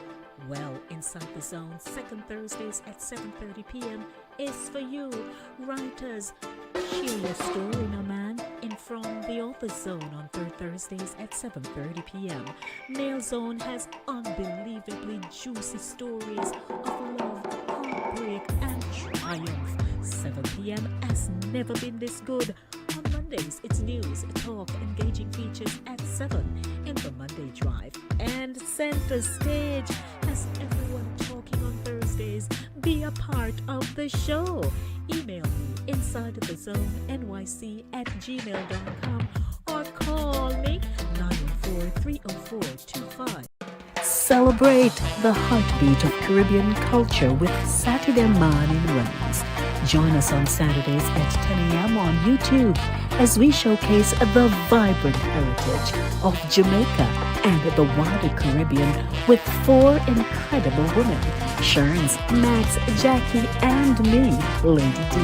Speaker 1: Well, Inside the Zone, second Thursdays at 7:30 p.m. is for you. Writers, share your story, no man, in From the Author Zone on third Thursdays at 7:30 p.m. Male Zone has unbelievably juicy stories of love, heartbreak, and triumph. 7 p.m. has never been this good. On Mondays, it's news, talk, engaging features at 7 in the Monday Drive. And Center Stage has everyone talking on Thursdays. Be a part of the show. Email me insidethezone@gmail.com or call me 914-304-25. Celebrate the heartbeat of Caribbean culture with Satideh Morning Runs. Join us on Saturdays at 10 a.m. on YouTube as we showcase the vibrant heritage of Jamaica and the wider Caribbean with 4 incredible women, Shern's, Max, Jackie, and me, Lady D.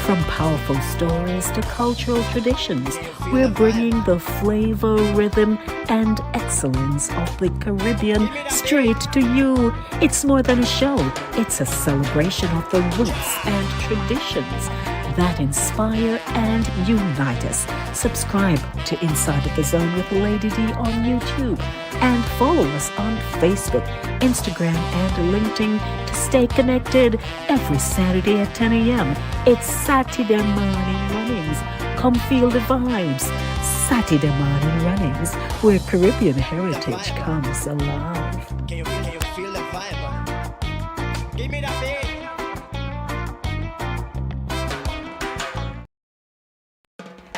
Speaker 1: From powerful stories to cultural traditions, we're bringing the flavor, rhythm, and excellence of the Caribbean straight to you. It's more than a show. It's a celebration of the roots and traditions that inspire and unite us. Subscribe to Inside of the Zone with Lady D on YouTube and follow us on Facebook, Instagram, and LinkedIn to stay connected every Saturday at 10 a.m. It's Saturday Morning Runnings. Come feel the vibes. Satideh morning runnings, where Caribbean heritage comes alive.
Speaker 2: Can you feel the vibe? Give me that beat.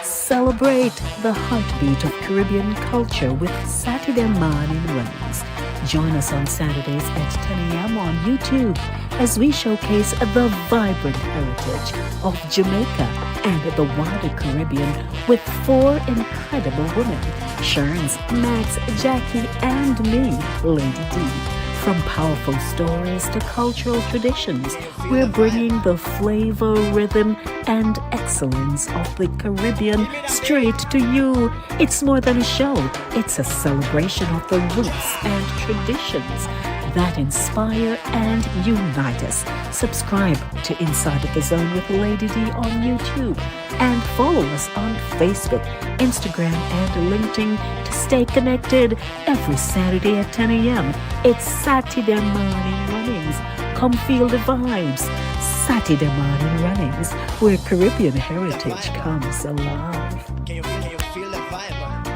Speaker 1: Celebrate the heartbeat of Caribbean culture with Satideh morning runs. Join us on Saturdays at 10 a.m. on YouTube as we showcase the vibrant heritage of Jamaica and the wider Caribbean with 4 incredible women, Sherns, Max, Jackie, and me, Lady D. From powerful stories to cultural traditions, we're bringing the flavor, rhythm, and excellence of the Caribbean straight to you. It's more than a show, it's a celebration of the roots and traditions that inspire and unite us. Subscribe to Inside of the Zone with Lady D on YouTube and follow us on Facebook, Instagram, and LinkedIn to stay connected every Saturday at 10 a.m. It's Satideh morning runnings. Come feel the vibes. Satideh morning runnings, where Caribbean heritage comes alive.
Speaker 2: Can you feel the vibe?